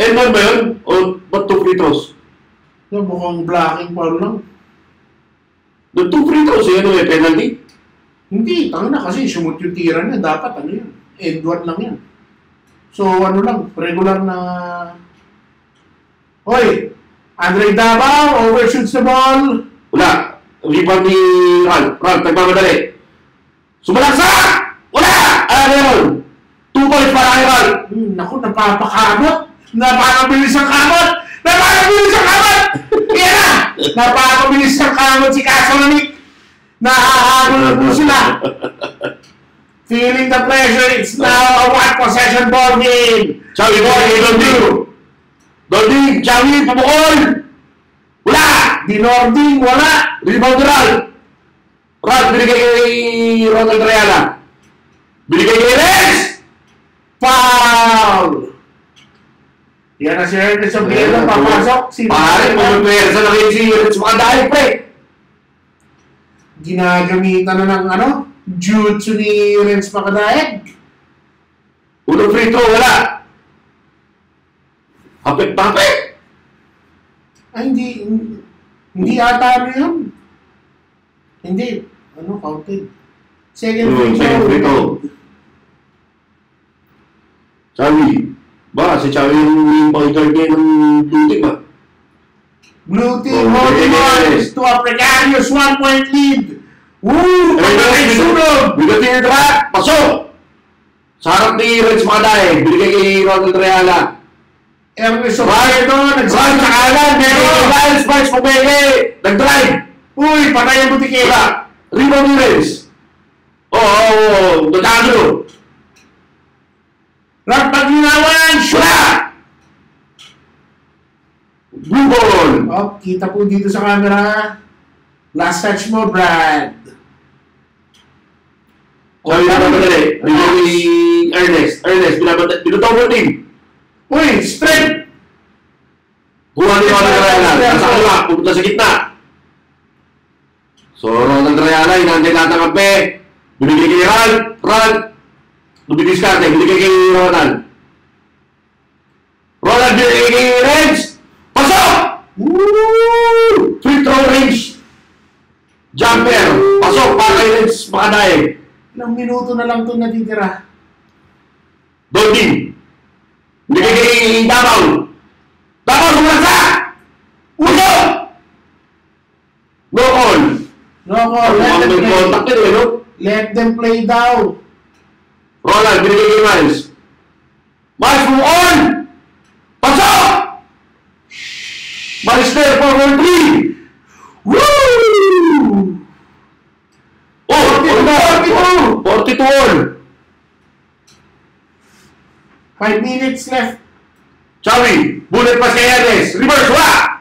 And ba yun? O ba't 2 free throws? Mukhang blocking foul lang. The 2 free throws, penalty? Hindi, tanga na kasi sumut yung tira niya. Dapat ano yun? End one lang yan. So ano lang, regular na... Hoy! Andre Davao, overshoots the ball. Wala. Rebound ni Ral. Ral, nagmamadali. Sumalaksa! Wala! Ano yun? 2 points para kay Ral. Naku, napapakamot. Napakabilis ang kamot! Napakabilis ang kamot! Yan na! Napakabilis ang kamot si Kasalanik. Nahahabol na po sila. Feeling the pressure, it's now a 1 possession ball game. Chawi, Dording, Chawi, pumukol! Wala! Dinording, wala! Rebound Ral. Ral, binigay kay Ronald Reala. Binigay kay Rex! Foul! Yan na si Ernest Obiero, papasok. Pare, pumipwersa na kayo si Rex Makadaig, pre. Ginagamitan na ng jutsu ni Renz Makadaig. Unang free throw, wala. Hapit-hapit. Ay, hindi ata yun. Hindi. Counted. Second free throw. Chawi. Ba, si Chawi yung point guard niya ng blue team, ba? Blue team holding on to a precarious 1-point lead. Woo! Pagkakay sunog! Bigatin yung track. Pasok! Sa harap ni Renz Makadaig. Binigay kay Ronald Reala. Ernest Obiero, nagsabi sa kanan. Miles Sparks pumeke. Nag-drive. Uy, patay ang butike. Wala. Rebound ni Renz. Oo. Nagkano. Pag-ginawan! Wala! Blue ball! Kita po dito sa camera. Last touch mo, Brad. Sabi na madali. Bigyan ni Ernest. Binutaw mo din. Uy, straight! Kuha ni Ronald Reala. Nasa kaliwa. Pupunta sa gitna. So, Ronald Reala, inantay lahat ng kampe. Binigay kay Ral. Lumidiskarte, binigay kay Ronald. Ronald, binigay kay Renz. Pasok! Woo! Free throw range. Jumper. Pasok para kay Renz Makadaig. Ilang minuto na lang ito natitira. Dording. Binigay kay Davao. Davao, sumalasa! Uso! No call. No call. Let them play down. Ronald, binigay kay Miles. Miles, move on! Pasok! Miles there for 1-3. Woo! Oh, 42 all. 5 minutes left. Chawi, bullet pass kay Ernest. Reverse, wala!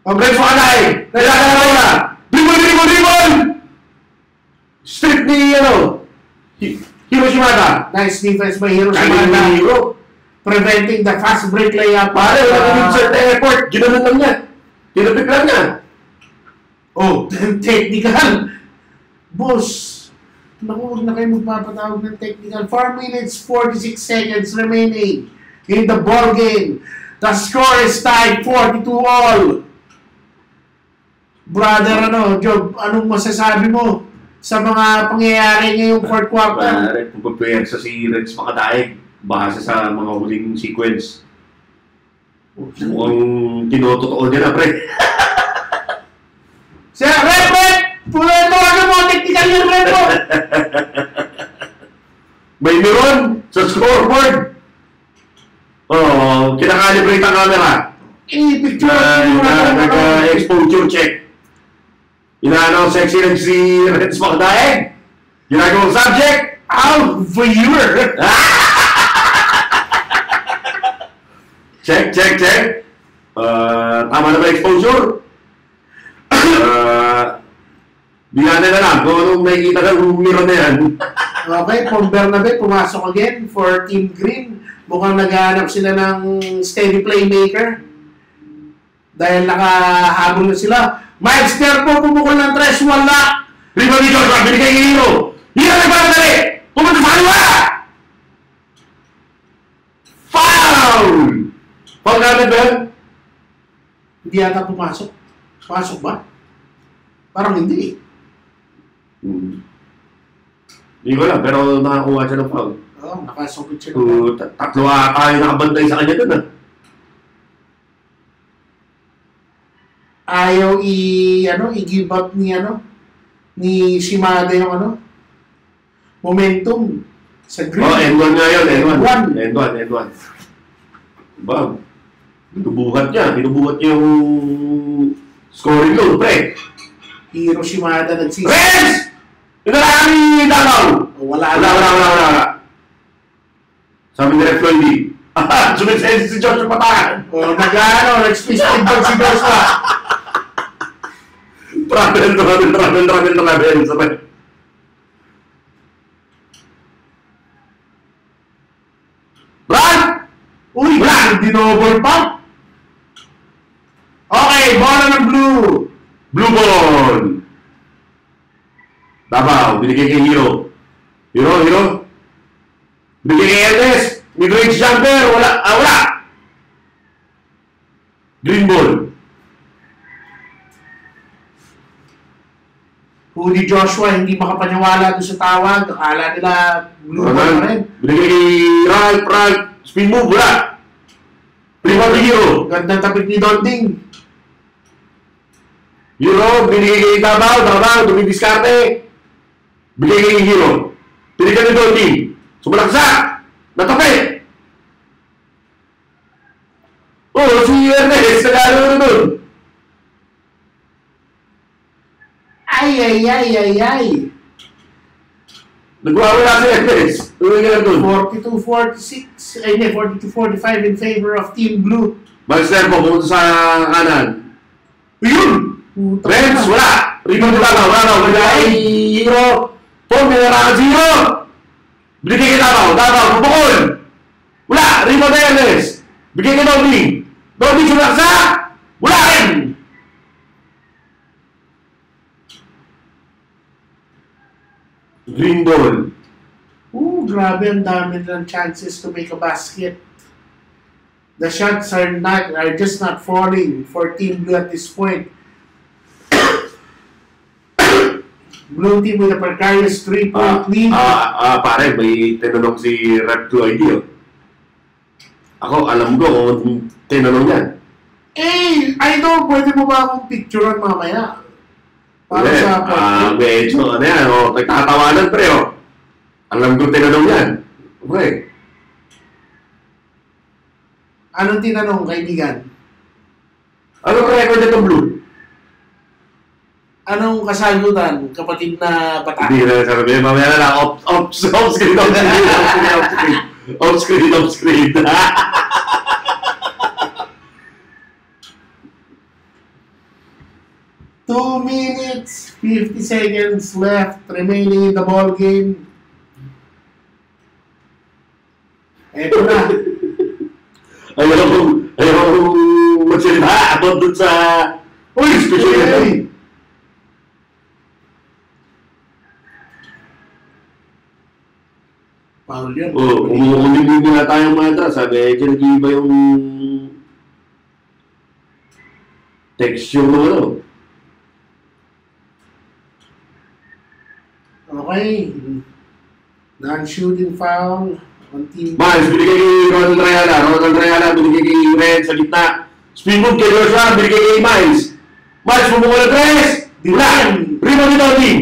Renz Makadaig. Nagkakalaw na. Dribble! Strip ni, Hiroshima. Nice defense by Hiroshima. Preventing the fast break layup. Pare, wala ko din sa effort. Ginanon lang niya. Tinapik lang niya. Oh, technical. Boss, naku, huwag na kayo magpapatawag ng technical. 4 minutes, 46 seconds remaining in the ball game. The score is tied 42 all. Brother, Job, anong masasabi mo sa mga pangyayari ngayong fourth quarter? Pare, pupapwersa si Renz Makadaig base sa mga huling sequence. Mukhang tinototoo niya na, pre. Sir, Red! Puno mo, technical yung Red! May meron sa scoreboard. Kinakalibrate ang camera. Picture Nag-exposure check. Inaano sexy lang si Renz Makadaig. Ginagawang subject. Viewer! Check. Tama na ba exposure? Di natin alam kung anong nakikita ka kung meron na yan. Okay, Pong Bernabe pumasok again for Team Green. Mukhang naghahanap sila ng steady playmaker. Dahil nakahabol na sila. Miles Terpo pumukol ng 3, wala. Rebound ni Joshua, binigay kay Hiro. Hiro na para dali. Pumunta sa kaliwa. Foul! Foul namin ba? Hindi yata pumasok. Pasok ba? Parang hindi. Hindi ko lang, pero nakakuha siya ng foul. Oo, nakasukit siya. Tatlo ata yung nakabantay sa kanya dun, Ayaw i-give up ni Shimada yung momentum sa Green. Oh, N1 nga yun, N1. Diba? Binubuhat niya yung scoring load, pre. Hiro Shimada nagsisi. Reds! Inalakan ni Davao! Wala. Sabi ni Ref Floyd, sumisensi si Joshua Patakan. Nag-split ball si Joshua. Travel. Sabay. Brad! Uy, dinoble pa. Okay, bola ng blue. Blue ball! Davao, binigay kay Hiro. Hiro. Binigay kay Ernest. Mid-range jumper. Wala. Green ball. Huli Joshua, hindi makapaniwala doon sa tawag. Akala nila blue ball pa rin. Binigay kay Ralph. Spin move, wala. Prima kay Hiro. Gandang tapit ni Donding. Hiro, binigay kay Davao, dumidiskarte. Binigay kay Hiro. Tinignan ni Donding. Sumalaksak. Natapit. Si Ernest, nagano na doon. Ay. Nagwawala si Ernest. Tuloy ka na doon. 42-46. 42-45 in favor of Team Blue. Master po, pumunta sa kanan. Yun! Reds, wala. Rebound ni Davao, wala. Binigay kay Hiro. May narakan si Hiro. Binigay kay Davao, pupukol. Wala, rebound ni Ernest. Bigay kay Donding sumaksak. Wala rin. Green ball. Grabe, ang dami ng chances to make a basket. The shots are just not falling for Team Blue at this point. Blue team with a precarious 3-point lead. Pare, may tinanong si Rep 2 ID. Ako, alam ko kung tinanong yan. Idol, pwede mo ba akong picturean mamaya? Para sa podcast. Medyo, nagtatawanan pre, Alam ko tinanong yan. Okay. Anong tinanong, kaibigan? Anong record itong Blue? Anong kasagutan, kapatid na bata? Hindi na sabi, mamaya na lang, off-screen. 2 minutes, 50 seconds left remaining in the ball game. Eto na. Ayaw kong magsalita about dun sa... Uy, special. Foul yun. Umukulimlim na tayong mantra. Sabi, nag-iiba yung texture ng Okay. Non-shooting foul on Team Miles, binigay kay Ronald Rayala, binigay kay Red sa gitna. Spin move kay Joshua, binigay kay Miles. Miles, bumukul ng 3. Dilan. Rebound ni Donding.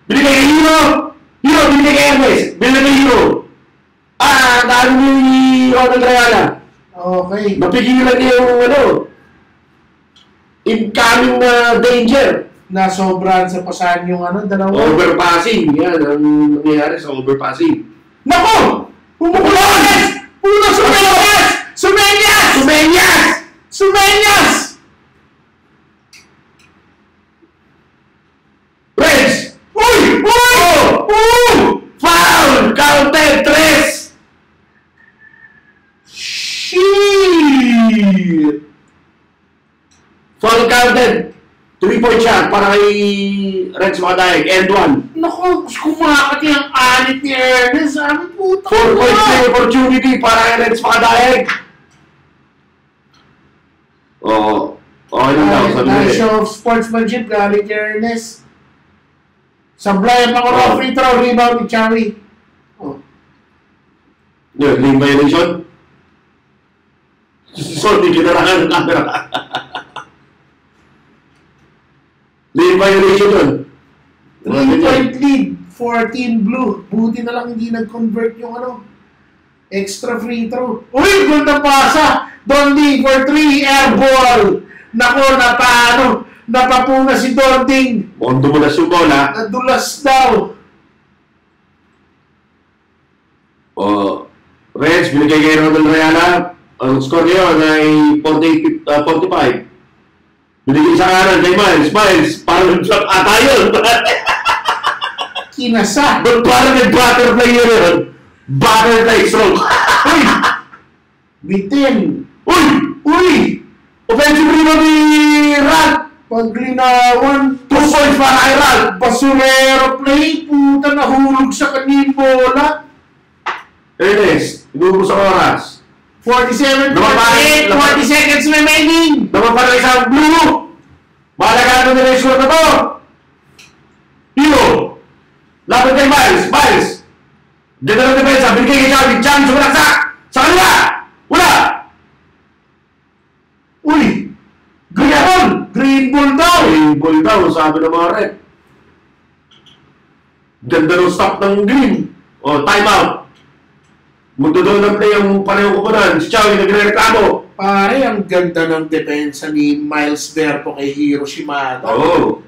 Binigay kay Hiro, binigay kay Ernest. Binigay kay Hiro. Dahil ni Ronald Rayala. Okay. Napigilan niya yung incoming na danger. Nasobrahan sa pasahan yung dalawa. Overpassing. Yan ang nangyayari sa overpassing. Nako! Pumukulones! Puno Sumenyas! Reds! Uy! Foul! Granted, 3-point shot para kay Reds Makadayag. End 1. Naku, kumakati ang alit ni Ernest. Sabi, puta 4-point play opportunity para kay Reds Makadayag. Oo. Okay lang daw. Sabi Nice nila. show of sportsmanship galing kay Ernest. Sablay pa ko free throw, rebound ni Chawi. Oh. Yun, lane violation. Sorry, kinarakan ng camera. Lane violation yun. 3-point lead, 14 blue. Buti na lang hindi nag-convert yung extra free throw. Uy, ganda pasa! Donding for 3, air ball! Nako, napapuna si Donding. Mukhang dumulas yung bola. Nadulas daw. Reds, binigay kay Ronald Rayala. Ang score ngayon ay 45. Binigay sa kanan kay Miles. Miles, parang nag-flop ata yun. Kinasa. But parang nag-butterfly yun. Butterfly stroke. Uy! Bitin. Uy! Offensive rebound ni Rad. Paglinawan. 2 points para kay Rad. Basurero play. Puta, nahulog sa kanin bola. Ernest, inubos ang oras. 47, 48, 40 seconds remaining. Naman para isang blue. Malagano nila yung score na to. Hero. Lapit kay Miles. Miles. Diyan na lang depensa. Binigay kay Charlie. Charlie sumalaksak. Sa kanila. Wala. Uy. Green ball. Green ball daw. Green ball daw. Sabi ng mga red. Ganda ng stop ng green. O, time out. Magdodoon ng play ang panayong kupunan. Si Chowie nagre-reklamo. Pare, ang ganda ng depensa ni Miles Verpo kay Hiro Shimada. Oo.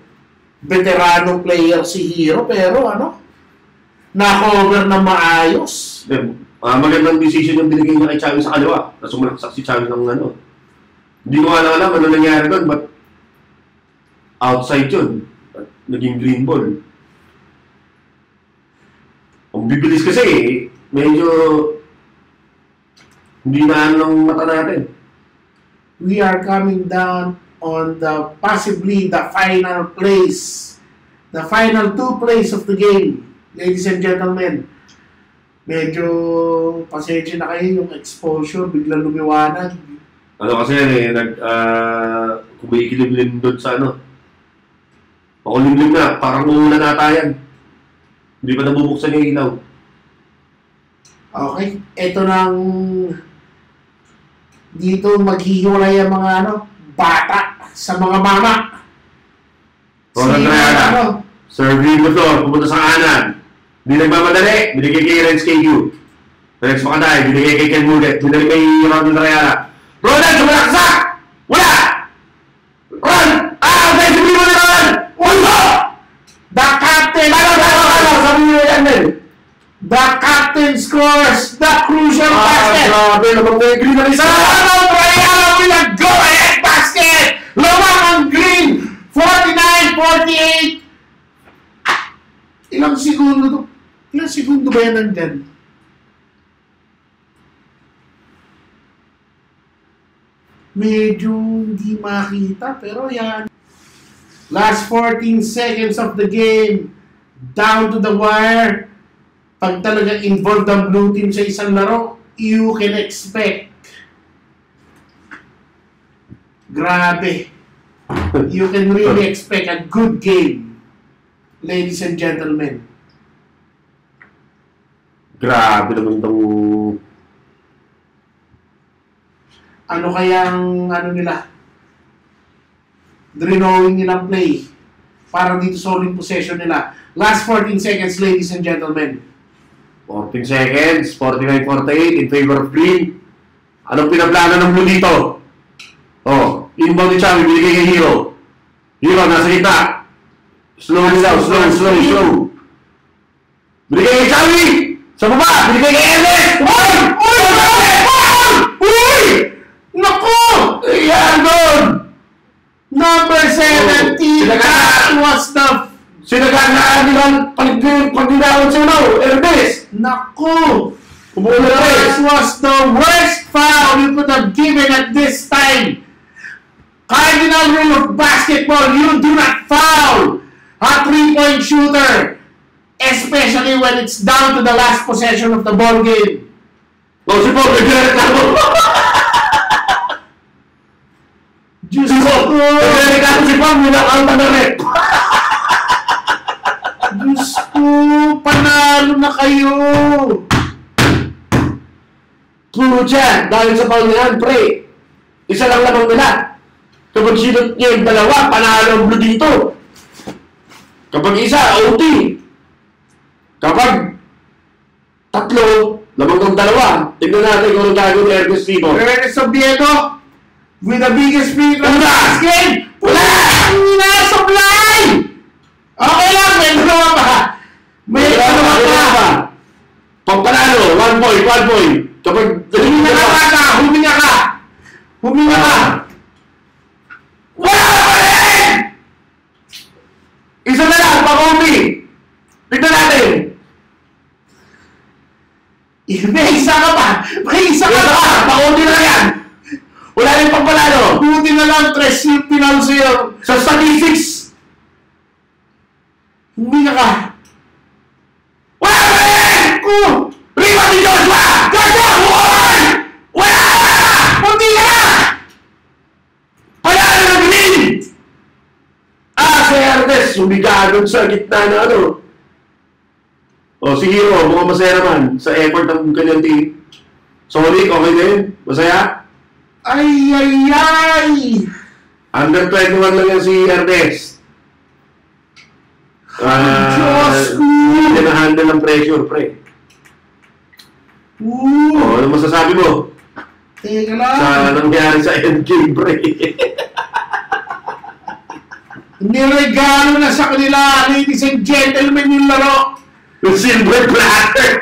Veteranong player si Hiro, pero na-cover na maayos. Magandang decision yung binigay niya kay Chowie sa kaliwa. Na sumalaksak si Chowie ng Hindi ko alam ano nangyari doon, but outside yun. Naging green ball. Ang bibilis kasi medyo hindi na ng mata natin. We are coming down on possibly the final place. The final 2 plays of the game. Ladies and gentlemen, medyo pasensya na kayo yung exposure, biglang lumiwanag. Kasi kumikilimlim doon sa pakulimlim na, parang umulan nata yan. Hindi pa nabubuksan yung ilaw. Okay, ito nang dito maghihiwalay ang mga bata sa mga mama. Serving the floor, pumunta sa kanan. Hindi nagmamadali, binigay kay Renz KQ. Renz Makadayag, binigay kay Ken Mudet, binigay kay Ronald Rayala. Ronald, sumalaksak! Wala! Ron! Offensive rebound ni Ronald! Wala! The captain! Sabi nyo yan din. The captain scores the crucial basket! Grabe, namang may green na isa! Ronald Rayala with a go-ahead basket! Lawang ang green! 49-48! Ilang segundo ba yan nandyan? Medyo hindi makita, pero yan. Last 14 seconds of the game. Down to the wire. Pag talaga involved ang blue team sa isang laro, you can expect. Grabe. You can really expect a good game, ladies and gentlemen. Grabe naman itong... Ano kayang nila? Drenowing nilang play. Parang dito solid possession nila. Last 14 seconds, ladies and gentlemen. 14 seconds, 49-48 in favor of green. Anong pinaplano ng blue dito? Inbound ni Chowie, binigay kay Hero. Hero, nasa gitna. Slow. Binigay kay Chowie! Sa baba, binigay kay Ernest! Uy! Naku! Yan doon! Number 17, that was the... Sinagaan nila pag-dinawad sa Ernest! Naku! Umuulan That was the worst foul you could have given at this time. Cardinal rule of basketball, you do not foul a 3-point shooter, especially when it's down to the last possession of the ball game. O, si Paul, nagre-reklamo. Diyos ko! Nagre-reklamo si Paul, muna kang panaret. Diyos ko! Panalo na kayo! Pucha, dahil sa Paul na yan, pre. Isa lang lamang nila. Kapag sinot niya yung dalawa, panalo ang blue dito. Kapag isa, OT. Kapag tatlo, lamang ng dalawa. Tignan natin kung anong gagawin ni Ernest Timo. Ernest Oviedo with the biggest free throw Wala! last game. Wala! Hindi supply! Okay lang, may dalawa pa. May dalawa pa. Pag panalo, 1 point, 1 point. Kapag Huminga ka! Huminga ka! Huminga ka! Wala pa rin! Isa na lang, pag-umi. Tignan natin. May isa ka pa! May isa ka Isa pa! ka, pag-umi na yan. Wala rin pang panalo. Buti na lang, tres yung pinalo sa'yo. Sa statistics, Huminga ka! wala pa rin! Rebound ni Joshua! Joshua! Wala! Buti na! Panalo ng green! Si Ernest, sumigagon sa gitna na ano. O, si Hero, mukhang masaya naman sa effort ng kanyang team. Sonic, okay din? Masaya? Ay, ay, ay! Under 21 lang yan si Ernest. Diyos ko! Hindi na-handle ng pressure, pre. Ano masasabi mo Teka lang. sa nangyari sa endgame, pre? Niregalo na sa kanila, ladies and gentlemen, yung laro. Yung silver platter.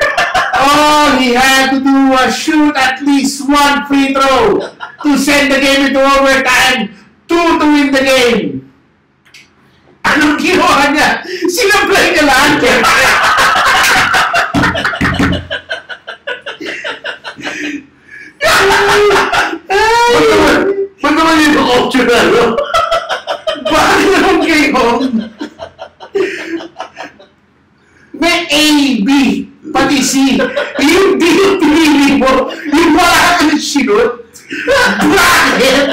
He had to do shoot at least one free throw to send the game into overtime, 2 to win the game. Anong ginawa niya? Sinablay niya lahat. Ba't naman yung optional, no? Bakit naman kayo? May A, B, pati C. Yung D yung pinili mo, yung wala ka ng shoot. Bakit?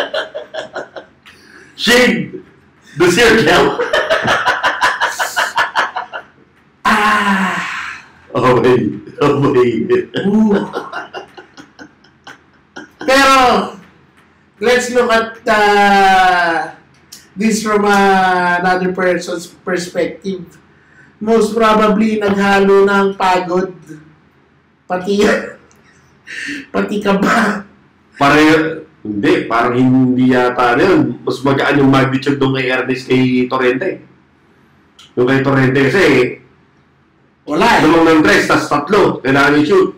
Shade the circle. Okay. Pero, let's look at this from another person's perspective. Most probably, naghalo ng pagod. Pati ka ba? Parang hindi yata yun. Mas magaan yung magnitude doon kay Ernest kay Torrente. Yung kay Torrente kasi, Wala. dalawang ng tres, tas tatlo. Kailangan i-shoot.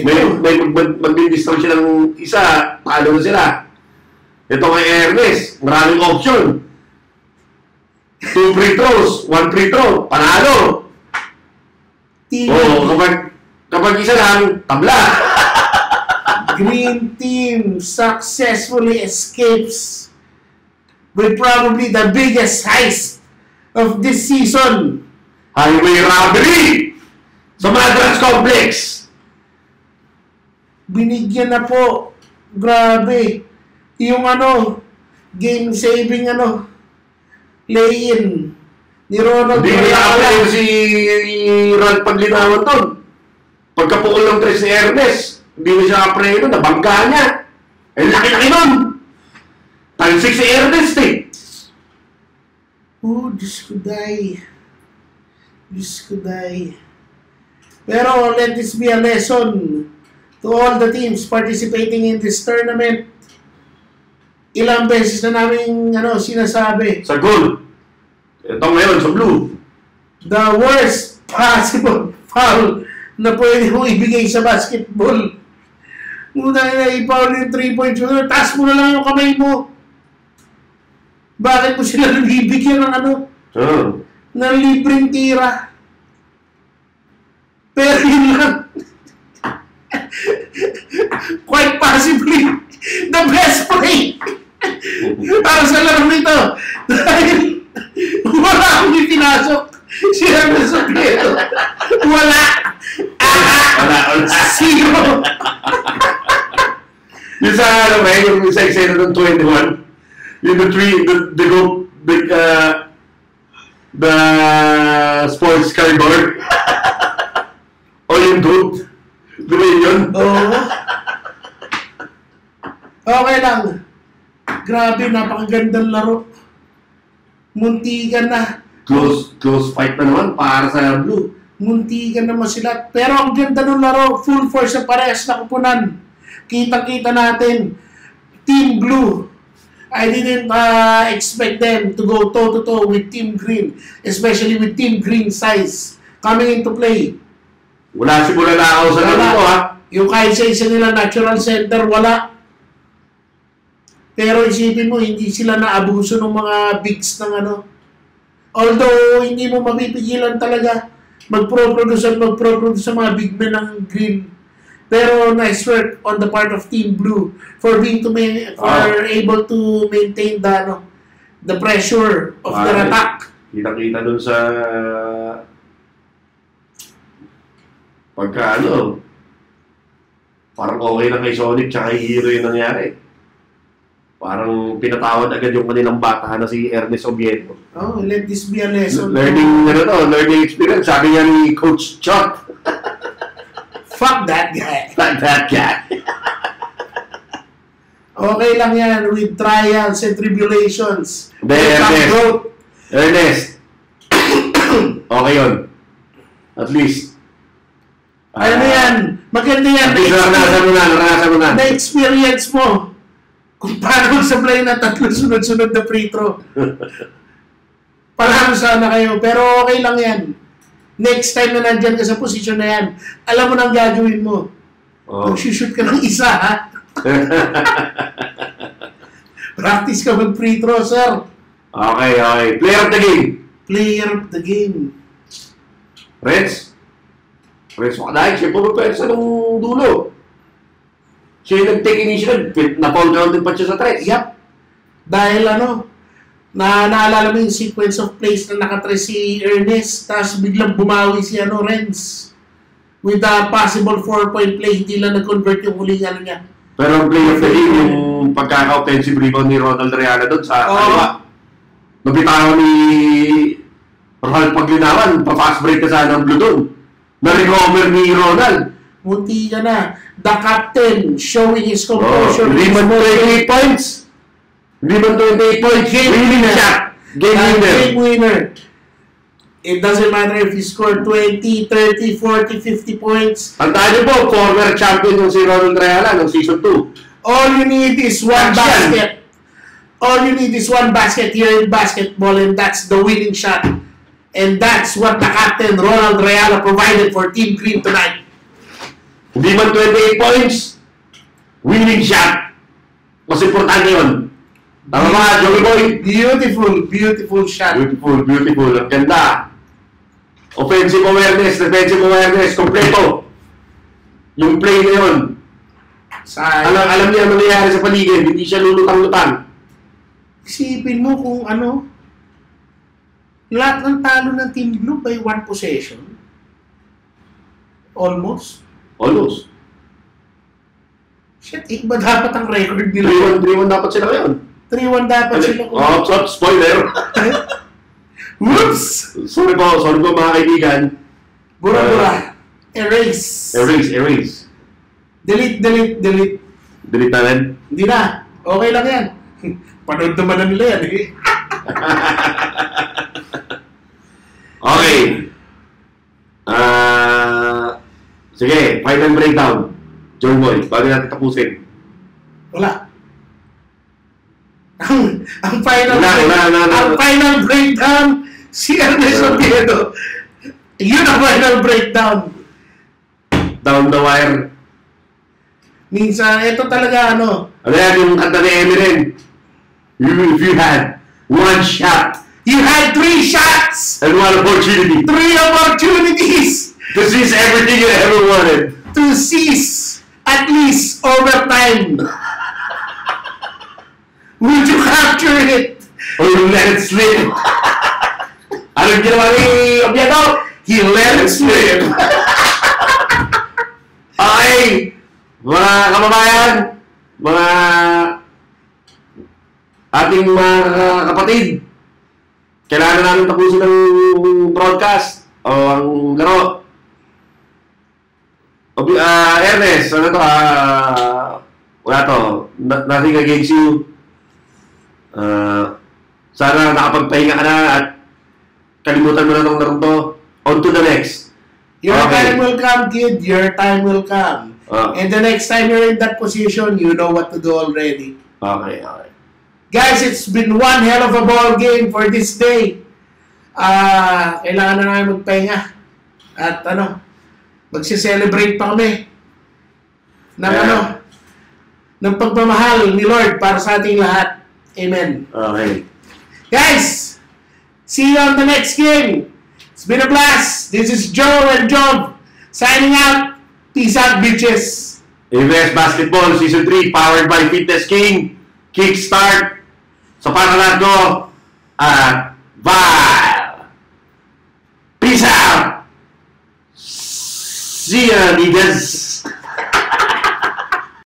May mag-distract siya ng isa, paano na sila. Ito kay Ernest, maraming option. 2 free throws, 1 free throw, panalo. Kapag isa lang, tabla. Green team successfully escapes with probably the biggest heist of this season. Highway robbery sa Madras Complex. Binigyan na po. Grabe. Yung game-saving lay-in ni Ronald. Hindi nila si Ron paglinawan doon. Pagkapukol ng tres ni Ernest, hindi na siya kapreno, nabangga niya. Eh, laki-laki nun. Time 6 si Ernest eh. Diyos ko day. Pero let this be a lesson to all the teams participating in this tournament. Ilang beses na namin sinasabi. Sa gold. Ito ngayon, sa blue. The worst possible foul na pwede mong ibigay sa basketball. Muna na i-foul yung 3-point shooter, taas mo na lang yung kamay mo. Bakit mo sila nabibigyan ng ng libreng tira? Pero yun lang. Quite possibly the best play para sa Yung sa, ano ba, yung sa eksena ng 21, yung the sports car door, o yung goat, di ba yun? Oo. Okay lang. Grabe, napakagandang laro. Muntikan na. Close fight na naman para sa Blue. Muntikan naman sila. Pero ang ganda ng laro, full force sa parehas na kupunan. Kita-kita natin. Team Blue. I didn't expect them to go toe-to-toe with Team Green. Especially with Team Green size coming into play. Wala si Bulalakaw sa laro ko, ha? Yung kahit sa isa nila natural center, wala. Pero isipin mo, hindi sila naabuso ng mga bigs ng ano. Although, hindi mo mapipigilan talaga mag-pro-produce sa mga big men ng Green. Pero nice work on the part of Team Blue for able to maintain the pressure of their attack. Kita-kita dun sa pagka parang okay na kay Sonic tsaka Hero yung nangyari. Parang pinatawad agad yung kanilang bata na si Ernest Oviedo. Oh, let this be a lesson. Learning experience. Sabi niya ni Coach Chot. Fuck that guy. Fuck that guy. Okay lang yan with trials and tribulations. Ernest. Okay yun. At least. Ano yan? Maganda yan. At least naranasan mo na. Na-experience mo. Kung paano sablay na 3 sunod-sunod na free throw. Parang sana kayo. Pero okay lang yan. Next time na nandyan ka sa posisyon na yan, alam mo nang gagawin mo. Mag-shoot ka ng isa, ha? Practice ka mag-free throw, sir. Okay. Player of the game. Player of the game. Reds, dahil siya pumapwersa ng dulo. Siya yung nag-take initiative, na-fall grounded pa siya sa tres. Yup. Dahil naalala mo yung sequence of plays na nakatres si Ernest, tapos biglang bumawi si Renz. With a possible 4-point play, hindi lang nag-convert yung huling niya. Pero ang play of the game, yung pagkaka-offensive rebound ni Ronald Reala doon sa kaliwa. Nabitawan ni Ronald Paglinawan, pa-fast break ka sana ng Blue doon. Na-recover ni Ronald. Munti ka na. The captain showing his composure. Hindi man 28 points. Winning shot. Game winner. It doesn't matter if he scored 20, 30, 40, 50 points. Tandaan niyo po, former champion yung si Ronald Reala ng Season 2. All you need is one basket. All you need is one basket here in basketball, and that's the winning shot. And that's what the captain, Ronald Reala, provided for Team Green tonight. Hindi man 28 points, winning shot. Mas importante yun. Tama ba, Joey Boy? Beautiful shot. Beautiful. Ang ganda. Offensive awareness, defensive awareness, kompleto. Yung play na yun. Alam niya ano nangyayari sa paligid, hindi siya lulutang-lutang. Isipin mo kung lahat ng talo ng Team Blue by 1 possession. Almost. Shit, iba dapat ang record nila. 3-1 dapat sila ngayon. 3-1 dapat sila. Spoiler. Whoops! Sorry po mga kaibigan. Bura-bura. Erase. Delete. Delete natin? Hindi na. Okay lang yan. Panood naman na nila yan eh. Okay. Sige, final breakdown. John Boy, bago natin tapusin. Wala. Ang final breakdown, si Ernest Oviedo. Yun ang final breakdown. Down the wire. Minsan, ito talaga Ano yan yung kanta ni Eminem? If you had one shot. You had 3 shots! And 1 opportunity. 3 opportunities! To seize everything you ever wanted. To seize at least overtime. Would you capture it? Or you let it slip? Anong ginawa ni Oviedo? He let it slip. Okay, mga kababayan, mga ating mga kapatid, kailangan namin tapusin ng broadcast o ang laro. Ernest, ano to? Wala to. Nothing against you. Sana nakapagpahinga ka na at kalimutan mo na itong laro to. On to the next. Your time will come, kid. Your time will come. And the next time you're in that position, you know what to do already. Okay. Guys, it's been one hell of a ball game for this day. Kailangan na namin magpahinga. At magsi-celebrate pa kami ng ng pagmamahal ni Lord para sa ating lahat. Amen. Okay. Guys, see you on the next game. It's been a blast. This is Joe and Job signing out. Peace out, bitches. ABS Basketball Season 3 powered by Fitness King. Kickstart sa Panalago at Val. Peace out. See ya, niggas.